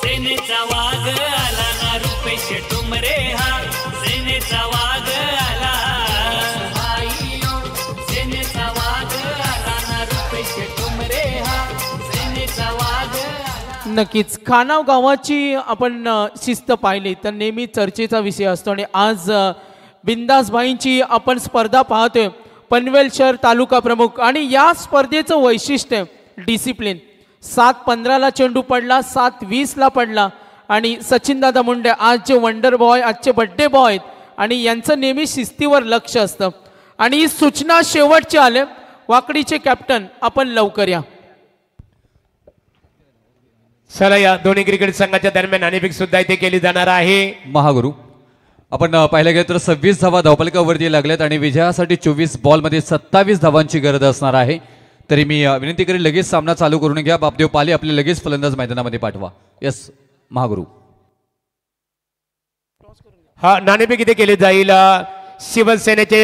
सेनेचा वाघ आला ना, रुपेश ठोंबरे हा सेनेचा वाघ आला. भाईयो सेनेचा वाघ आला ना, रुपेश ठोंबरे हा सेनेचा वाघ आला. नक्कीच खानाव गावाची आपण शिस्त पाहिली तर नेहमी चर्चेचा विषय असतो आणि आज बिंदासबाईंची आपण स्पर्धा पाहतोय. पनवेल शहर तालुका प्रमुख आणि या स्पर्धेचं वैशिष्ट्य डिसिप्लिन. 7:15ला चेंडू पडला, 7:20ला पडला आणि सचिनदादा मुंडे आज जे वंडर बॉय, आजचे बड्डे बॉय आहेत आणि यांचं नेहमी शिस्तीवर लक्ष असतं आणि ही सूचना शेवटची आले. वाकडीचे कॅप्टन आपण लवकर या. चला या दोन्ही क्रिकेट संघाच्या दरम्यान नाणेफेक सुद्धा इथे केली जाणार आहे. महागुरु आपण पाहिलं गेलं तर 26 धावा धावफलकावरती लागल्यात आणि विजयासाठी 24 बॉलमध्ये 27 धावांची गरज असणार आहे. तरी मी विनंती करेन लगेच सामना चालू करून घ्या. बापदेव पाले आपले लगेच फलंदाज मैदानामध्ये पाठवा. यस महागुरु. हा नाणेफेक इथे केली जाईल. शिवसेनेचे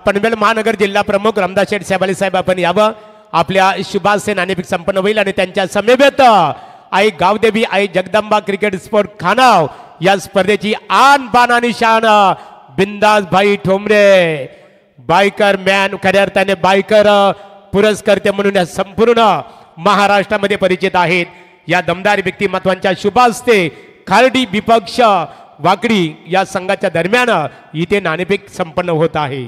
पनवेल महानगर जिल्हा प्रमुख रामदास शेठ साहेब साहेब आपण यावं. आपल्या शुभासे नाणेफेक संपन्न होईल आणि त्यांच्या समवेत आई गावदेवी आई जगदंबा क्रिकेट स्पोर्ट खानाव या स्पर्धेची आन बान आणि शान बिंदास भाई ठोंबरे बायकर मॅन खऱ्या अर्थाने बायकर पुरस्कर्ते म्हणून या संपूर्ण महाराष्ट्रामध्ये परिचित आहेत. या दमदार व्यक्तिमत्वांच्या शुभास्ते खार्डी विपक्ष वाकडी या संघाच्या दरम्यान इथे नाणेफेक संपन्न होत आहे.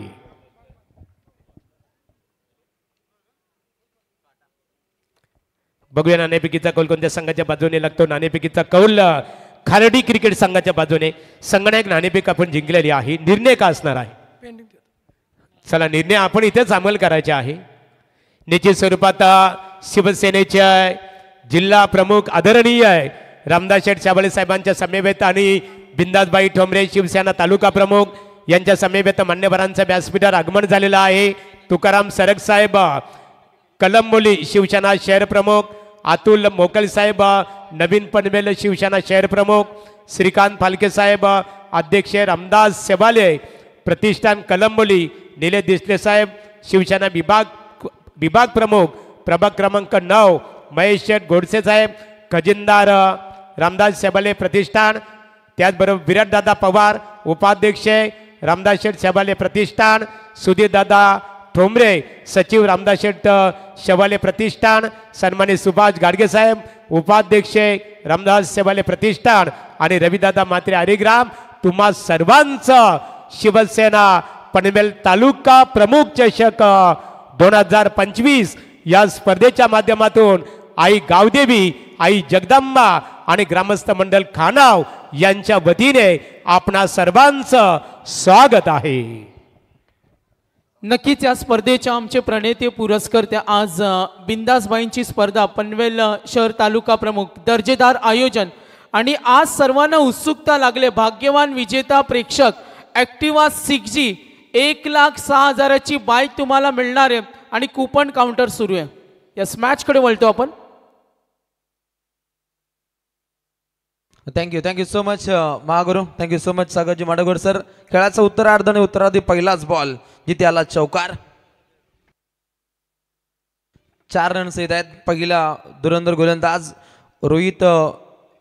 बघूया नाणेफेकीचा कौल कोणत्या संघाच्या बाजूने लागतो. नाणेफेकीचा कौल खारडी क्रिकेट संघाच्या बाजूने. संगणक नाणेफेक आपण जिंकलेली आहे. निर्णय का असणार आहे. चला निर्णय आपण इथेच अंमल करायचे आहे. निश्चित स्वरूपात शिवसेनेचे जिल्हा प्रमुख आदरणीय रामदास शेठ साबळे साहेबांच्या समवेत आणि बिंदासबाई ठोंबरे शिवसेना तालुका प्रमुख यांच्या समवेत मान्यवरांचं व्यासपीठावर आगमन झालेलं आहे. तुकाराम सरग साहेब कलंबोली शिवसेना शहर प्रमुख, अतुल मोकल साहेब नवीन पनवेल शिवसेना शहर प्रमुख, श्रीकांत फालके साहेब अध्यक्ष रामदास सेवाले प्रतिष्ठान कलंबोली, निलेश देशले साहेब शिवसेना विभाग प्रमुख प्रभाग क्रमांक 9, महेश शेठ गोडसे साहेब खजिनदार रामदास सेवाले प्रतिष्ठान, त्याचबरोबर विराटदादा पवार उपाध्यक्ष रामदास शेठ सेवाले प्रतिष्ठान, सुधीरदादा ठोंबरे सचिव रामदास शेठ शेवाले प्रतिष्ठान, सन्मानित सुभाष गाडगे साहेब उपाध्यक्ष रामदास सेवाले प्रतिष्ठान आणि रविदादा मात्रे हरिग्राम तुम्हा सर्वांचं शिवसेना पनवेल तालुका प्रमुख चषक 2025 या स्पर्धेच्या माध्यमातून आई गावदेवी आई जगदंबा आणि ग्रामस्थ मंडळ खानाव यांच्या वतीने आपणा सर्वांचं स्वागत आहे. नक्कीच या स्पर्धेचे आमचे प्रणेते पुरस्कर्ते आज बिंदासबाईंची स्पर्धा पनवेल शहर तालुका प्रमुख दर्जेदार आयोजन आणि आज सर्वांना उत्सुकता लागले. भाग्यवान विजेता प्रेक्षक ॲक्टिवा 6G 1,06,000ची बाईक तुम्हाला मिळणार आहे आणि कुपन काउंटर सुरू आहे. या मॅचकडे वळतो आपण. Thank you so much Mahaguru. Thank you so much Sagarji Madgor sir. खेळाचा उत्तरार्ध आणि उत्तरार्धी पहिलाच बॉल जिथे आला चौकार. 4 रन्स येत आहेत. पहिला धुरंधर गोलंदाज रोहित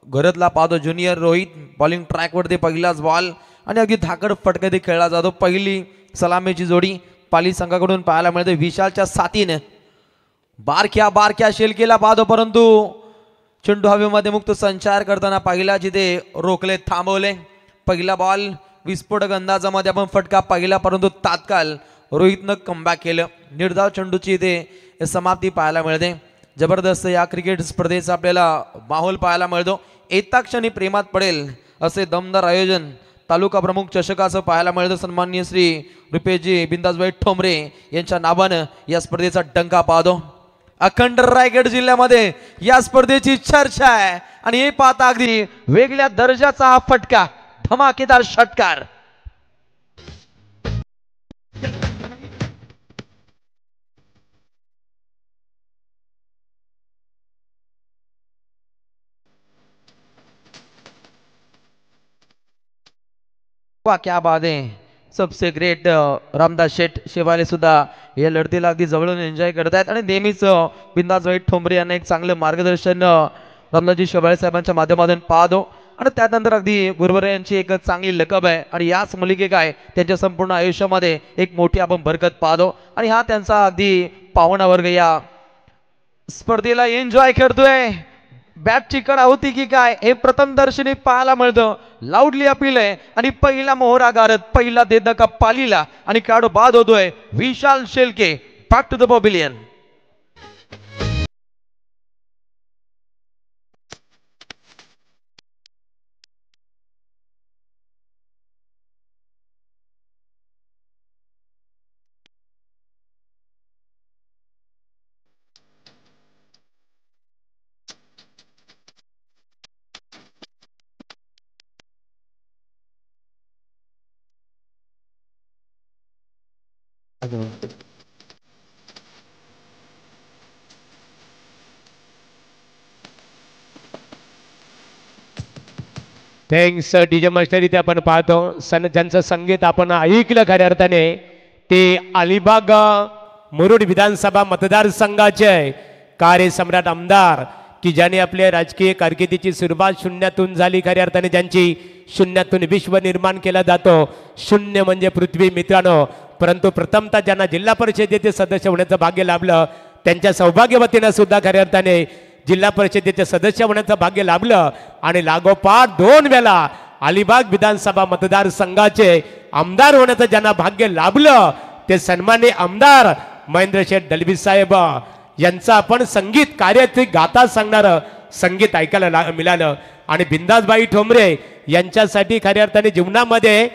घरतला पाहतो ज्युनियर रोहित बॉलिंग ट्रॅकवरती पहिलाच बॉल आणि अगदी धाकड फटका खेळला जातो. पहिली सलामीची जोडी पाली संघाकडून पाहायला मिळते. विशालच्या साथीने बारक्या शेलकेला पाहतो परंतु चेंडू हवेमध्ये मुक्त संचार करताना पहिला जिथे रोखले थांबवले. पहिला बॉल विस्फोटक अंदाजामध्ये आपण फटका पाहिला परंतु तात्काळ रोहितनं कमबॅक केलं. निर्धाव चेंडूची इथे समाप्ती पाहायला मिळते. जबरदस्त या क्रिकेट स्पर्धेचा आपल्याला माहोल पाहायला मिळतो. एका क्षणी प्रेमात पडेल असे दमदार आयोजन तालुका प्रमुख चषकाचं पाहायला मिळतं. सन्माननीय श्री रुपेशजी बिंदासबाई ठोंबरे यांच्या नावानं या स्पर्धेचा डंका पाहतो. अखंड रायगड जिल्ह्यामध्ये या स्पर्धेची चर्चा आहे आणि हे पाहता अगदी वेगळ्या दर्जाचा हा फटका धमाकेदार षटकार. वाह क्या बात है. सबसे ग्रेट रामदास शेठ शेवाले सुद्धा या लढतीला अगदी जवळून एन्जॉय करत आहेत आणि नेहमीच बिंदासबाई ठोंबरे यांना एक चांगलं मार्गदर्शन रामदासजी शेवाळे साहेबांच्या माध्यमातून पाहतो आणि त्यानंतर अगदी गुरुवर यांची एक चांगली लकब आहे आणि याच मुलिके काय त्यांच्या संपूर्ण आयुष्यामध्ये एक मोठी आपण बरकत पाहतो आणि हा त्यांचा अगदी पाहुणा वर्ग या स्पर्धेला एन्जॉय करतोय. बॅटची कडा होती की काय हे प्रथम दर्शनी पाहायला मिळतं. लाऊडली अपील आहे आणि पहिला मोहरा गारत पहिला देत का पालीला आणि काढू बाद होतोय Vishal Shelke. Back to the pavilion. Thanks DJ master इथे आपण पाहतो ज्यांचं संगीत आपण ऐकलं खऱ्या अर्थाने ते अलिबाग मुरुड विधानसभा मतदारसंघाचे कार्यसम्राट आमदार की ज्याने आपल्या राजकीय कारकिर्दीची सुरुवात शून्यातून झाली खऱ्या अर्थाने ज्यांची शून्यातून विश्व निर्माण केला जातो शून्य म्हणजे पृथ्वी मित्रांनो परंतु प्रथमतः ज्यांना जिल्हा परिषदेचे सदस्य होण्याचं भाग्य लाभलं त्यांच्या सौभाग्यवतीनं सुद्धा खऱ्या अर्थाने जिल्हा परिषदेचे सदस्य होण्याचं भाग्य लाभलं आणि लागोपाठ 2 वेळा अलिबाग विधानसभा मतदारसंघाचे आमदार होण्याचं ज्यांना भाग्य लाभलं ते सन्माननीय आमदार महेंद्र शेठ दलवी साहेब यांचं आपण संगीत कार्याची गाथा सांगणारं संगीत ऐकायला मिळालं आणि बिंदासबाई ठोंबरे यांच्यासाठी खऱ्या अर्थाने जीवनामध्ये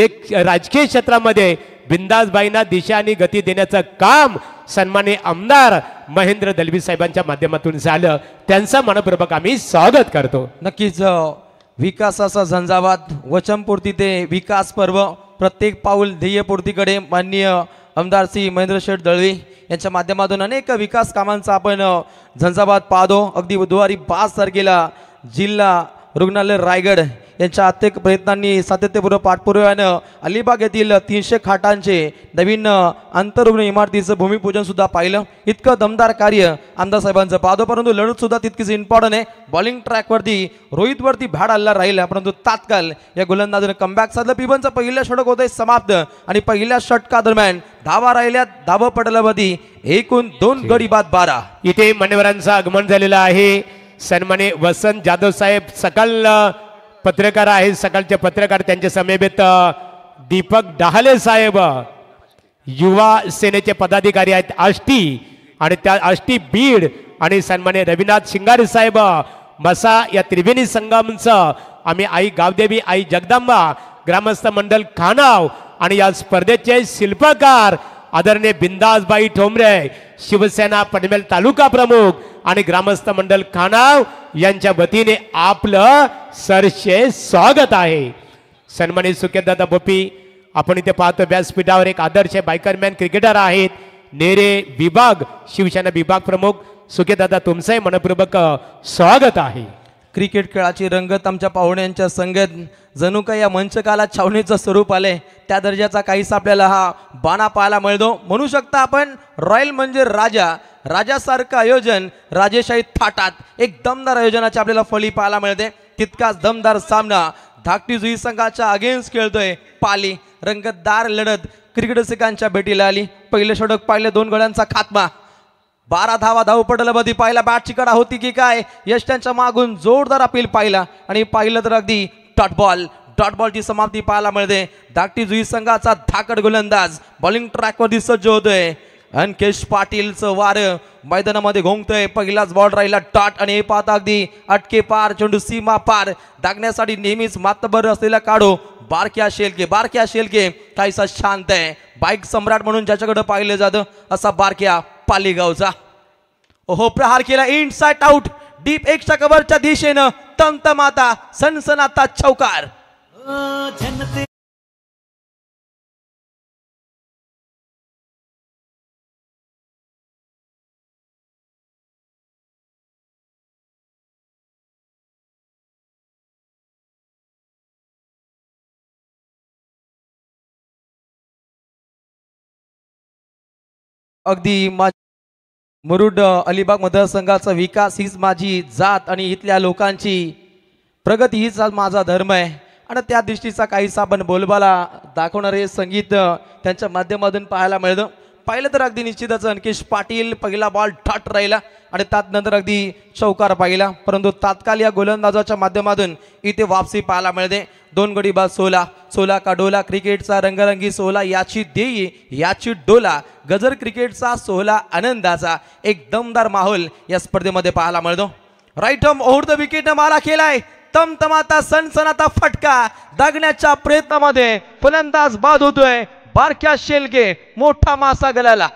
एक राजकीय क्षेत्रामध्ये बिंदासबाईंना दिशा आणि गती देण्याचं काम सन्माननीय आमदार महेंद्र दलवी साहेबांच्या माध्यमातून झालं त्यांचं मनपूर्वक आम्ही स्वागत करतो. नक्कीच विकासाचा झंझावात वचनपूर्ती ते विकास पर्व प्रत्येक पाऊल ध्येयपूर्तीकडे माननीय आमदार श्री महेंद्र शेठ दळवी यांच्या माध्यमातून अनेक विकास कामांचा आपण झंझावात पाहतो. अगदी बुधवारी 5 तारखेला जिल्हा रुग्णालय रायगड यांच्या अत्येक प्रयत्नांनी सातत्यपूर्व पाठपुराव्यानं अलिबाग येथील 300 खाटांचे नवीन आंतररुग्ण इमारतीचं भूमिपूजन सुद्धा पाहिलं. इतकं दमदार कार्य आमदार साहेबांचं पाहतो परंतु लढत सुद्धा तितकीच इम्पॉर्टंट आहे. बॉलिंग ट्रॅकवरती रोहितवरती भ्याड हल्ला राहिला परंतु तात्काळ या गोलंदाजाने कमबॅक साधलं. पिबनचं पहिलं षटक होतंय समाप्त आणि पहिल्या षटकादरम्यान धावा राहिल्या धावा पटलावरती एकूण 2 गडी बाद 12. इथे मान्यवरांचं आगमन झालेलं आहे. सन्माननीय वसंत जाधव साहेब सकाळ पत्रकार आहेत सकाळचे पत्रकार त्यांच्या समेत दीपक डहाले साहेब युवा सेनेचे पदाधिकारी आहेत आष्टी आणि त्या आष्टी बीड आणि सन्माननीय रविनाथ शिंगारे साहेब मसा या त्रिवेणी संगमचं आम्ही आई गावदेवी आई जगदंबा ग्रामस्थ मंडळ खानाव आणि या स्पर्धेचे शिल्पकार आदरणीय बिंदासबाई ठोंबरे शिवसेना पनवेल तालुका प्रमुख आणि ग्रामस्थ मंडळ खानाव यांच्या वतीने आपलं सरसे स्वागत आहे. सन्मानित सुकेतदादा बोपी आपण इथे पाहतो व्यासपीठावर एक आदर्श बायकरमॅन क्रिकेटर आहेत नेरे विभाग शिवसेना विभाग प्रमुख सुकेतदादा तुमचंही मनपूर्वक स्वागत आहे. क्रिकेट खेळाची रंगत आमच्या पाहुण्यांच्या संगत जणू काही या मंचकाला छावणीचं स्वरूप आले त्या दर्जाचा काहीसा आपल्याला हा बाणा पाहायला मिळतो. म्हणू शकता आपण रॉयल म्हणजे राजा राजासारखं आयोजन राजेशाही थाटात एक दमदार आयोजनाची आपल्याला फळी पाहायला मिळते. तितकाच दमदार सामना धाकटी जुई संघाच्या अगेन्स्ट खेळतोय पाली. रंगतदार लढत क्रिकेट रसिकांच्या भेटीला आली. पहिलं षटक पाहिले 2 गड्यांचा खात्मा 12 धावा धावपटलावरती पाहिला. बॅटची कडा होती की काय यष्ट्यांच्या मागून जोरदार अपील पाहिला आणि पाहिलं तर अगदी डॉट बॉलची समाप्ती पाहायला मिळते. धाकटी जुई संघाचा धाकड गोलंदाज बॉलिंग ट्रॅकवरती सज्ज होतोय. अंकेश पाटीलचं वार मैदानामध्ये घोंगतोय. पहिलाच बॉल राहिला डॉट आणि हे पाहता अगदी अटके पार चेंडू सीमा पार दागण्यासाठी नेहमीच मातबर असलेला काढो बारक्या शेलके काहीसा शांत आहे. बाईक सम्राट म्हणून ज्याच्याकडे पाहिलं जातं असा बारक्या पालीगावचा ओहो प्रहार केला इनसाइड आउट डीप एक्सच्या कव्हरच्या दिशेनं तमतमाता सनसनाता चौकार. अगदी मुरुड अलिबाग मतदारसंघाचा विकास हीच माझी जात आणि इथल्या लोकांची प्रगती हीच माझा धर्म आहे आणि त्या दृष्टीचा काहीसा आपण बोलबाला दाखवणारे संगीत त्यांच्या माध्यमातून पाहायला मिळतं. पाहिलं तर अगदी निश्चितच अंकेश पाटील पहिला बॉल ठाट राहिला आणि त्यानंतर अगदी चौकार पाहिला परंतु तात्काळ या गोलंदाजाच्या माध्यमातून इथे वापसी पाहायला मिळते. 2 गडी बाद 16 का डोला क्रिकेटचा रंगरंगी सोहळा याची देई याची डोला गजर क्रिकेटचा सोहळा आनंदाचा एक दमदार माहोल या स्पर्धेमध्ये पाहायला मिळतो. राईट आर्म ओव्हर द विकेटने मारा केलाय. तमतमाता सनसनाता फटका दागण्याच्या प्रयत्नामध्ये फलंदाज बाद होतोय. बारक्या शेलके मोठा मासा गलाला.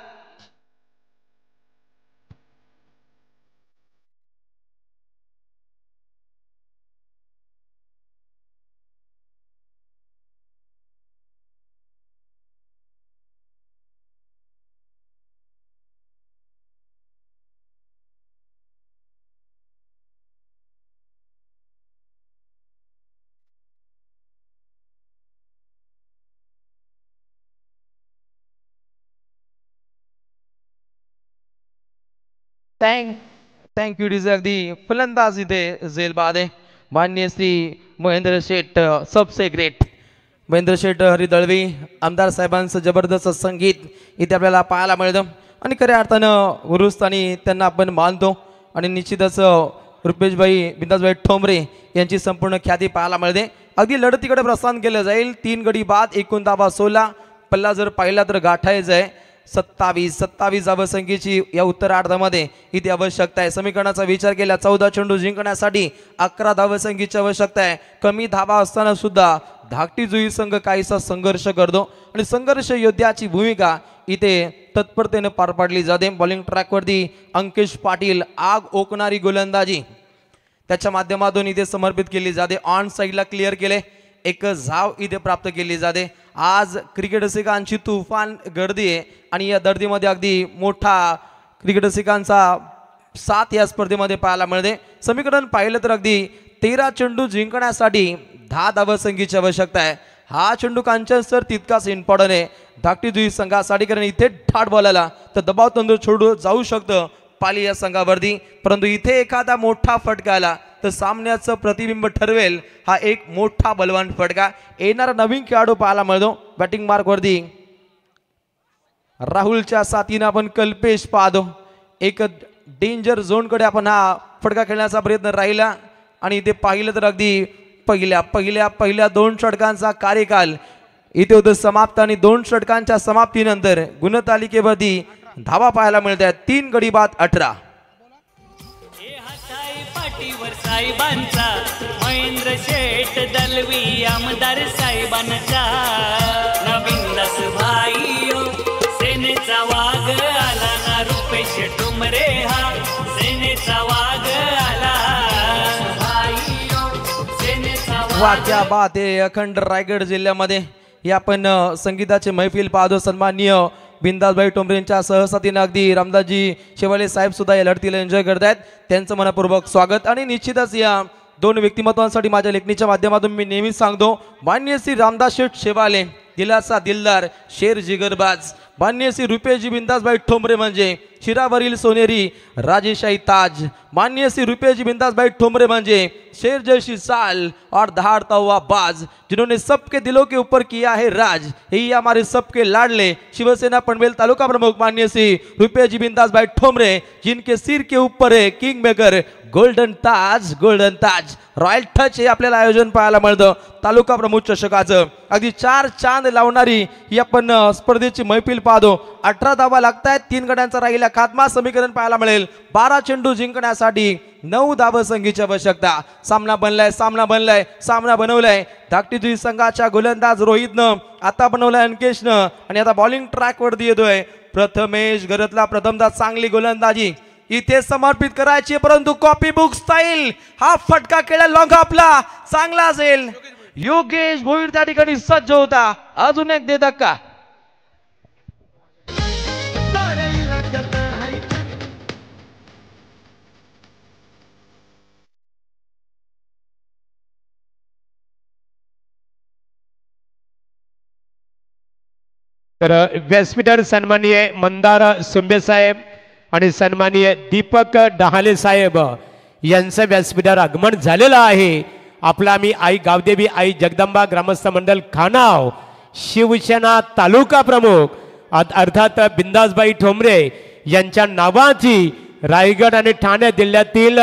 Thank you DJ. अगदी फलंदाज इथे झेल बाद आहे माननीय श्री महेंद्र शेठ सबसे ग्रेट महेंद्र शेठ हरिदळवी आमदार साहेबांचं जबरदस्त संगीत इथे आपल्याला पाहायला मिळतं आणि खऱ्या अर्थानं गुरुस्थानी त्यांना आपण मानतो आणि निश्चितच रुपेशभाई बिंदासभाई ठोंबरे यांची संपूर्ण ख्याती पाहायला मिळते. अगदी लढतीकडे प्रस्थान केलं जाईल. 3 गडी बाद 16 पल्ला जर पाहिला तर गाठायचं आहे 27 धावसंख्येची या उत्तरार्धामध्ये इथे आवश्यकता आहे. समीकरणाचा विचार केला 14 चेंडू जिंकण्यासाठी 11 धावसंख्येची आवश्यकता आहे. कमी धावा असताना सुद्धा धाकटी जुई संघ काहीसा संघर्ष करतो आणि संघर्ष योद्ध्याची भूमिका इथे तत्परतेने पार पाडली जाते. बॉलिंग ट्रॅकवरती अंकिश पाटील आग ओकणारी गोलंदाजी त्याच्या माध्यमातून इथे समर्पित केली जाते. ऑन साईडला क्लिअर केले. एक झाव इथे प्राप्त केली जाते. आज क्रिकेट रसिकांची तुफान गर्दी आहे आणि या गर्दीमध्ये अगदी मोठा क्रिकेट रसिकांचा साथ या स्पर्धेमध्ये पाहायला मिळते. समीकरण पाहिलं तर अगदी 13 चेंडू जिंकण्यासाठी 10 धावसंख्येची आवश्यकता आहे. हा चेंडू कांचन सर तितकाच इम्पॉर्टंट आहे धाकटी जुई संघासाठी कारण इथे ठाट बॉलाला तर दबाव तंदूर छोडू जाऊ शकतं पाली या संघावरती. परंतु इथे एखादा मोठा फटका आला तर सामन्याचं प्रतिबिंब ठरवेल हा एक मोठा बलवान फटका. येणारा नवीन खेळाडू पाहायला मिळतो बॅटिंग मार्कवरती राहुलच्या साथीनं आपण कल्पेश पाहतो. एक डेंजर झोनकडे आपण हा फटका खेळण्याचा प्रयत्न राहिला आणि इथे पाहिलं तर अगदी पहिल्या 2 षटकांचा कार्यकाल इथे होतं समाप्त आणि 2 षटकांच्या समाप्तीनंतर गुणतालिकेवरती धावा पाहायला मिळतात 3 गडी बाद 18. पाठीवर साहेबांचा महेंद्र शेठ दलवी आमदार साहेबांचा नवीन दस भाईयो सेनेचा वाघ आला ना रुपेश ठोंबरे हा सेनेचा वाघ आला भाईयो सेनेचा वा क्या बात आहे. अखंड रायगड जिल्ह्यामध्ये हे आपण संगीताचे मैफिल पाहतो. सन्माननीय बिंदासभाई ठोंबरेंच्या सहसाथीनं अगदी रामदासजी शेवाले साहेब सुद्धा या लढतीला एन्जॉय करत आहेत. त्यांचं मनपूर्वक स्वागत आणि निश्चितच या 2 व्यक्तिमत्वांसाठी माझ्या लेखणीच्या माध्यमातून मी नेहमीच सांगतो माननीय श्री रामदास शेठ शेवाले दिलासा दिलदार शेर जिगरबाज माननीय श्री रुपेशजी बिंदासभाई ठोंबरे म्हणजे शिरावरील सोनेरी राजेशाही ताज माननीय श्री रुपेशजी बिंदासभाई ठोंबरे म्हणजे शेर जैसी साल और दहाड़ता हुआ बाज जिन्होंने सबके दिलों के ऊपर किया है राज यही हमारे सबके लाडले शिवसेना पनवेल तालुका प्रमुख माननीय श्री रुपेशजी बिंदासभाई ठोंबरे जिनके सिर के ऊपर है किंग मेकर गोल्डन ताज रॉयल टच हे आपल्याला आयोजन पाहायला मिळतं तालुका प्रमुख चषकाचं. अगदी 4 चांद लावणारी ही आपण स्पर्धेची मैफिल पाहतो. 18 धावा लागतायत 3 गड्यांचा राहिला खात्मा. समीकरण पाहायला मिळेल 12 चेंडू जिंकण्यासाठी 9 धावसंख्येची आवश्यकता. सामना बनवलाय धाकटी जुई संघाच्या गोलंदाज रोहितनं आता बनवलाय अंकेशनं आणि आता बॉलिंग ट्रॅकवरती येतोय प्रथमेश घरतला. प्रथमदा चांगली गोलंदाजी इथे समर्पित करायची परंतु कॉपी बुक स्टाईल हा फटका खेळा लॉंग आपला चांगला असेल. योगेश भोईर त्या ठिकाणी सज्ज होता. अजून एक दे धक्का. तर व्यासपीठावर सन्माननीय मंदार सुंबे साहेब आणि सन्माननीय दीपक डहाले साहेब यांचं व्यासपीठावर आगमन झालेलं आहे. आपला मी आई गावदेवी आई जगदंबा ग्रामस्थ मंडळ खानाव शिवसेना तालुका प्रमुख अर्थात बिंदासभाई ठोंबरे यांच्या नावाची रायगड आणि ठाणे जिल्ह्यातील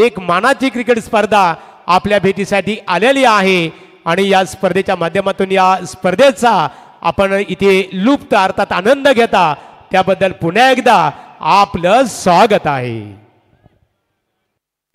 एक मानाची क्रिकेट स्पर्धा आपल्या भेटीसाठी आलेली आहे आणि या स्पर्धेच्या माध्यमातून या स्पर्धेचा आपण इथे लुप्त अर्थात आनंद घेता त्याबद्दल पुन्हा एकदा आपलं स्वागत आहे.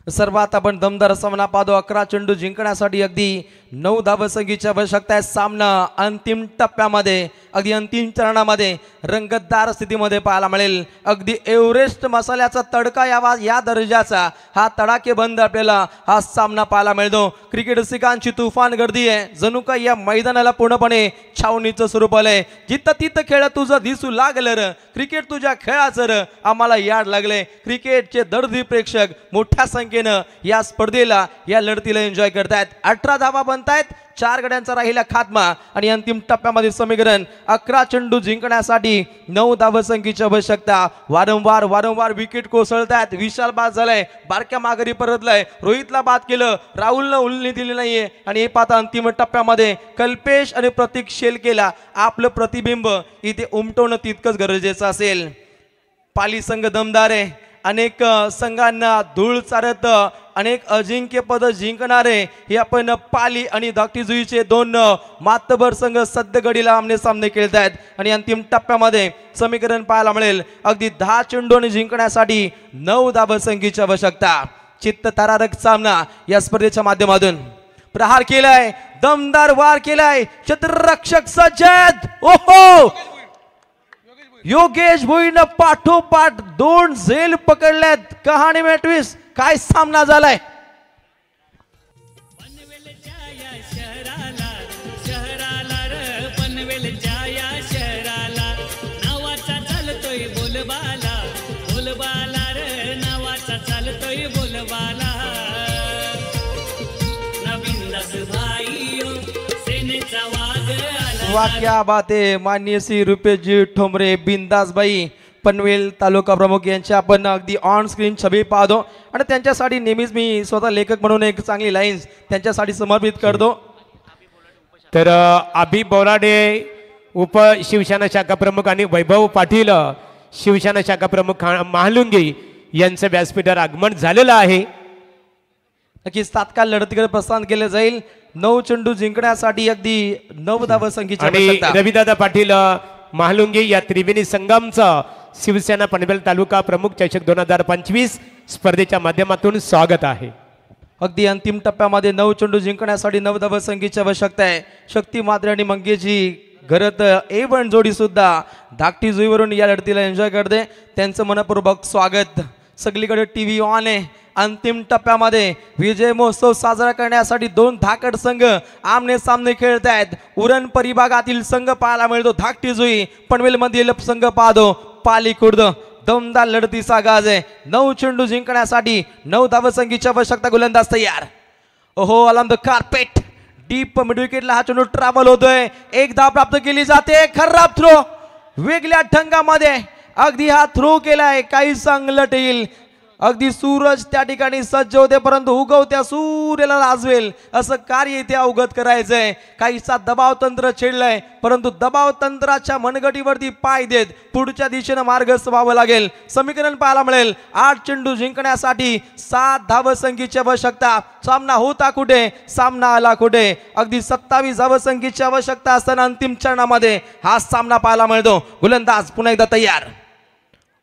सर्वात आपण दमदार सामना पाहतो. 11 चेंडू जिंकण्यासाठी अगदी 9 धावसंख्येची आवश्यकता आहे. सामना अंतिम टप्प्यामध्ये अगदी अंतिम चरणामध्ये रंगतदार स्थितीमध्ये पाहायला मिळेल. अगदी एव्हरेस्ट मसाल्याचा तडका यावा या दर्जाचा हा तडाखेबंद आपल्याला हा सामना पाहायला मिळतो. क्रिकेट रसिकांची तुफान गर्दी आहे. जणू काही या मैदानाला पूर्णपणे छावणीचं स्वरूप आलंय. जिथं तिथं खेळ तुझं दिसू लागलं र क्रिकेट तुझ्या खेळाचं र आम्हाला याड लागले. क्रिकेटचे दर्दी प्रेक्षक मोठ्या संख्येनं या स्पर्धेला या लढतीला एन्जॉय करतायत. 18 धावा बनतायत 4 गड्यांचा राहिला खात्मा आणि अंतिम टप्प्यामध्ये समीकरण 11 चेंडू जिंकण्यासाठी 9 धावसंख्येची आवश्यकता. वारंवार विकेट कोसळतात. विशाल बाद झालाय, बारक्या माघारी परतलाय, रोहितला बाद केलं, राहुलनं उलनी दिली नाहीये आणि हे पाहता अंतिम टप्प्यामध्ये कल्पेश आणि प्रतीक शेलकेला आपलं प्रतिबिंब इथे उमटवणं तितकंच गरजेचं असेल. पाली संघ दमदार आहे, अनेक संघांना धूळ चारत अनेक अजिंक्य पद जिंकणारे हे आपण पाली आणि धाकटी जुईचे 2 मातबर संघ सद्य घडीला आमने सामने खेळत आहेत आणि अंतिम टप्प्यामध्ये समीकरण पाहायला मिळेल. अगदी 10 चेंडू जिंकण्यासाठी 9 धावसंख्येची आवश्यकता. चित्त थरारक सामना या स्पर्धेच्या माध्यमातून प्रहार केलाय, दमदार वार केलाय, क्षेत्ररक्षक सज्जद. ओहो, योगेश भोईनं पाठोपाठ 2 झेल पकडल्यात. कहाणी में ट्विस्ट, काय सामना झालाय. पनवेलच्या या शहराला र पनवेलच्या या शहराला नावाचा चालतोय बोलबाला र नावाचा चालतोय बोलबाला. नवीन दास भाईयो सेनेचा वाघ आला. वाह क्या बात है. माननीय श्री रुपेशजी ठोंबरे बिंदास बाई पनवेल तालुका प्रमुख यांच्या आपण अगदी ऑन स्क्रीन छबी पाहतो आणि त्यांच्यासाठी नेहमीच मी स्वतः लेखक म्हणून एक चांगली लाईन्स त्यांच्यासाठी समर्पित करतो. तर अभि बोराडे उप शिवसेना शाखा प्रमुख आणि वैभव पाटील शिवसेना शाखा प्रमुख महालुंगी यांचं व्यासपीठावर आगमन झालेलं आहे. नक्कीच तात्काळ लढतीकडे प्रस्थान केलं जाईल. 9 चेंडू जिंकण्यासाठी अगदी 9 धावसंख्येची आणि आवश्यकता. रविदादा पाटील महालुंगी या त्रिवेणी संगमचं शिवसेना पनवेल तालुका प्रमुख चषक 2025 स्पर्धेच्या माध्यमातून स्वागत आहे. अगदी अंतिम टप्प्यामध्ये 9 चेंडू जिंकण्यासाठी 9 धावसंख्येची आवश्यकता आहे. शक्ती मात्रे आणि मंगेशजी घरत A1 जोडी सुद्धा धाकटी जुईवरून या लढतीला एन्जॉय करते. त्यांचं मनपूर्वक स्वागत. सगळीकडे टीव्ही ऑन आहे. अंतिम टप्प्यामध्ये विजय महोत्सव साजरा करण्यासाठी 2 धाकड संघ आमने सामने खेळत आहेत. उरण परिभागातील संघ पाहायला मिळतो धाकटी जुई, पनवेल मधील संघ पाहतो पाली खुर्द. दमदार लढतीचा गाज आहे. 9 चेंडू जिंकण्यासाठी 9 धावसंख्येची आवश्यकता. गोलंदाज तयार. ओहो, along the carpet deep mid विकेटला हा चेंडू ट्रॅव्हल होतोय. 1 धाव प्राप्त केली जाते. खराब थ्रो वेगळ्या ढंगामध्ये अगदी हा थ्रो केलाय. काही संगलट येईल. अगदी सूरज त्या ठिकाणी सज्ज होते, परंतु उगवत्या सूर्याला लाजवेल असं कार्य इथे अवगत करायचंय. काहीसा दबाव तंत्र छेडलंय, परंतु दबाव तंत्राच्या मनगटीवरती पाय देत पुढच्या दिशेनं मार्गस्थ व्हावं लागेल. समीकरण पाहायला मिळेल. 8 चेंडू जिंकण्यासाठी 7 धावसंख्येची आवश्यकता. सामना होता कुठे, सामना आला कुठे. अगदी 27 धावसंख्येची आवश्यकता असताना अंतिम चरणामध्ये हा सामना पाहायला मिळतो. गोलंदाज पुन्हा एकदा तयार.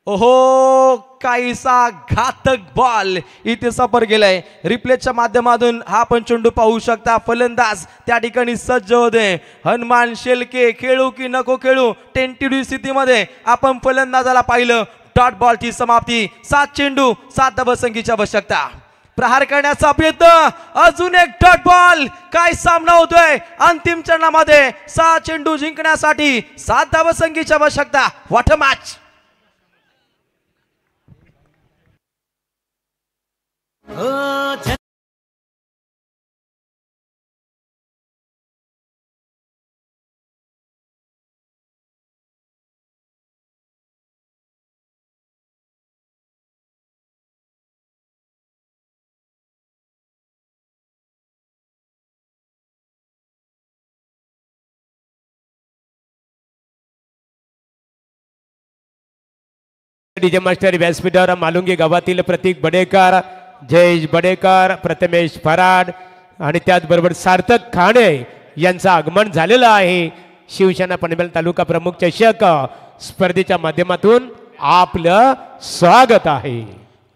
ओहो, काहीसा घातक बॉल इथे सफर गेलाय. रिप्लेच्या माध्यमातून हा पण चेंडू पाहू शकता. फलंदाज त्या ठिकाणी सज्ज होते. हनुमान शेलके खेळू की नको खेळू टेंटिव्ह स्थितीमध्ये आपण फलंदाजाला पाहिलं. डॉट बॉलची समाप्ती. 7 चेंडू 7 धावसंख्येची आवश्यकता. प्रहार करण्याचा प्रयत्न. अजून एक डॉट बॉल. काय सामना होतोय अंतिम चरणामध्ये. 6 चेंडू जिंकण्यासाठी 7 धावसंख्येची आवश्यकता. What a match. DJ master व्यासपीठावर मालुंगी गावातील प्रतीक बडेकर, जयेश बडेकर, प्रथमेश फराड आणि त्याचबरोबर सार्थक खाणे यांचं आगमन झालेलं आहे. शिवसेना पनवेल तालुका प्रमुख चषक स्पर्धेच्या माध्यमातून आपलं स्वागत आहे.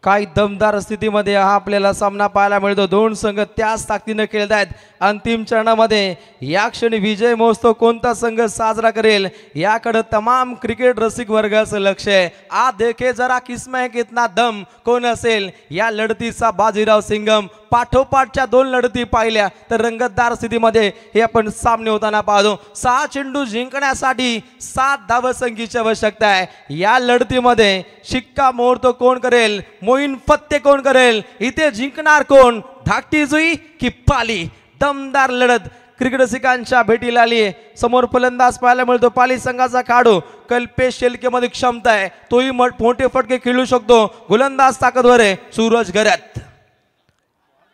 काय दमदार स्थितीमध्ये हा आपल्याला सामना पाहायला मिळतो. 2 संघ त्याच ताकदीने खेळत आहेत. अंतिम चरणामध्ये या क्षणी विजय महोत्सव कोणता संघ साजरा करेल याकडे तमाम क्रिकेट रसिक वर्गाचं लक्ष आहे. आ देखे जरा किसमें कितना दम, कोण असेल या लढतीचा बाजीराव सिंगम. पाठोपाठच्या 2 लढती पाहिल्या तर रंगतदार स्थितीमध्ये हे आपण सामने होताना पाहतो. 6 चेंडू जिंकण्यासाठी 7 धावसंख्येची आवश्यकता आहे. या लढतीमध्ये शिक्का मोहर कोण करेल, मोईन फत्ते कोण करेल, इथे जिंकणार कोण, धाकटी जुई की पाली. दमदार लढत. क्रिकेट रसिकांच्या भेटीला आली आहे. समोर फलंदाज पाहायला मिळतो पाली संघाचा खेळाडू कल्पेश शेलकेमध्ये क्षमता आहे, तोही मोठे फटके खेळू शकतो. गोलंदाज ताकदवर आहे सूरज गरत.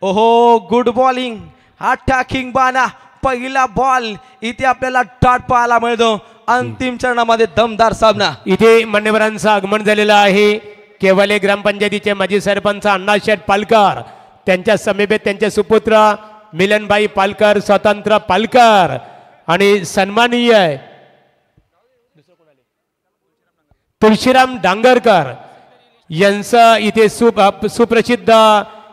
ओहो गुड बॉलिंग, अटॅकिंग बाणा, पहिला बॉल इथे आपल्याला डाट पाहायला मिळतो. अंतिम चरणामध्ये दमदार सामना. इथे मान्यवरांचं आगमन झालेलं आहे. केवले ग्रामपंचायतीचे माजी सरपंच अण्णाशेठ पालकर, त्यांच्या समीपेत त्यांचे सुपुत्र मिलनबाई पालकर, स्वतंत्र पालकर आणि सन्माननीय तुळशीराम डांगरकर यांचं इथे सुप्रसिद्ध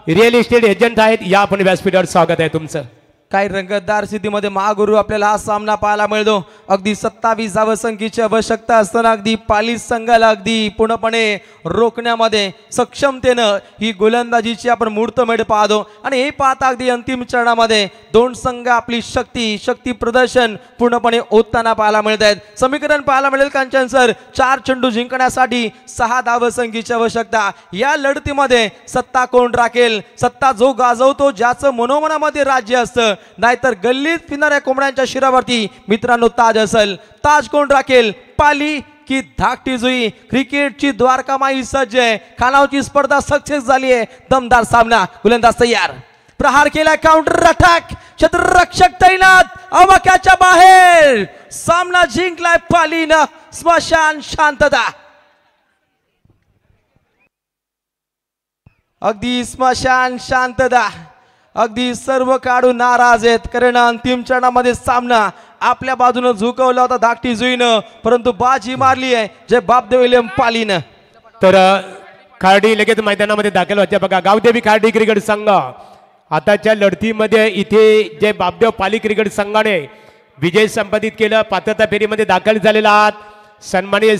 रिअल इस्टेट एजंट आहेत. या आपण व्यासपीठावर स्वागत आहे तुमचं. काही रंगतदार स्थितीमध्ये महागुरु आपल्याला हा सामना पाहायला मिळतो. अगदी 27 धावसंख्येची आवश्यकता असताना अगदी पाली संघाला अगदी पूर्णपणे रोखण्यामध्ये सक्षमतेनं ही गोलंदाजीची आपण मुहूर्तमेढ पाहतो. आणि हे पाहता अगदी अंतिम चरणामध्ये दोन संघ आपली शक्ती प्रदर्शन पूर्णपणे ओतताना पाहायला मिळत आहेत. समीकरण पाहायला मिळेल कांचन सर, 4 चेंडू जिंकण्यासाठी 6 धावसंख्येची आवश्यकता. या लढतीमध्ये सत्ता कोण राखेल? सत्ता जो गाजवतो, ज्याचं मनोमनामध्ये राज्य असतं, नाहीतर गल्लीत फिरणाऱ्या कोंबड्यांच्या शिरावरती मित्रांनो ताज असेल. ताज कोण राखेल? पाली की धाकटी जुई? क्रिकेटची द्वारकामाई सज्ज आहे. खानावची स्पर्धा सक्सेस झाली आहे. दमदार सामना. गोलंदाज तयार, प्रहार केला, काउंटर अटॅक, क्षेत्ररक्षक तैनात, अवाक्याच्या बाहेर. सामना जिंकलाय पालीनं. स्मशान शांतता. अगदी स्मशान शांतता. अगदी सर्व खेळाडू नाराज आहेत, कारण अंतिम चरणामध्ये सामना आपल्या बाजूने झुकवला होता धाकटी जुईनं, परंतु बाजी मारली आहे जय बापदेव विलियम पालीनं. तर खार्डी लगेच मैदानामध्ये दाखल व्हायचे. बघा गावदेवी खार्डी क्रिकेट संघ आताच्या लढतीमध्ये इथे जे बापदेव पाली क्रिकेट संघाने विजय संपादित केलं, पात्रता फेरीमध्ये दाखल झालेला आहात. सन्माननीय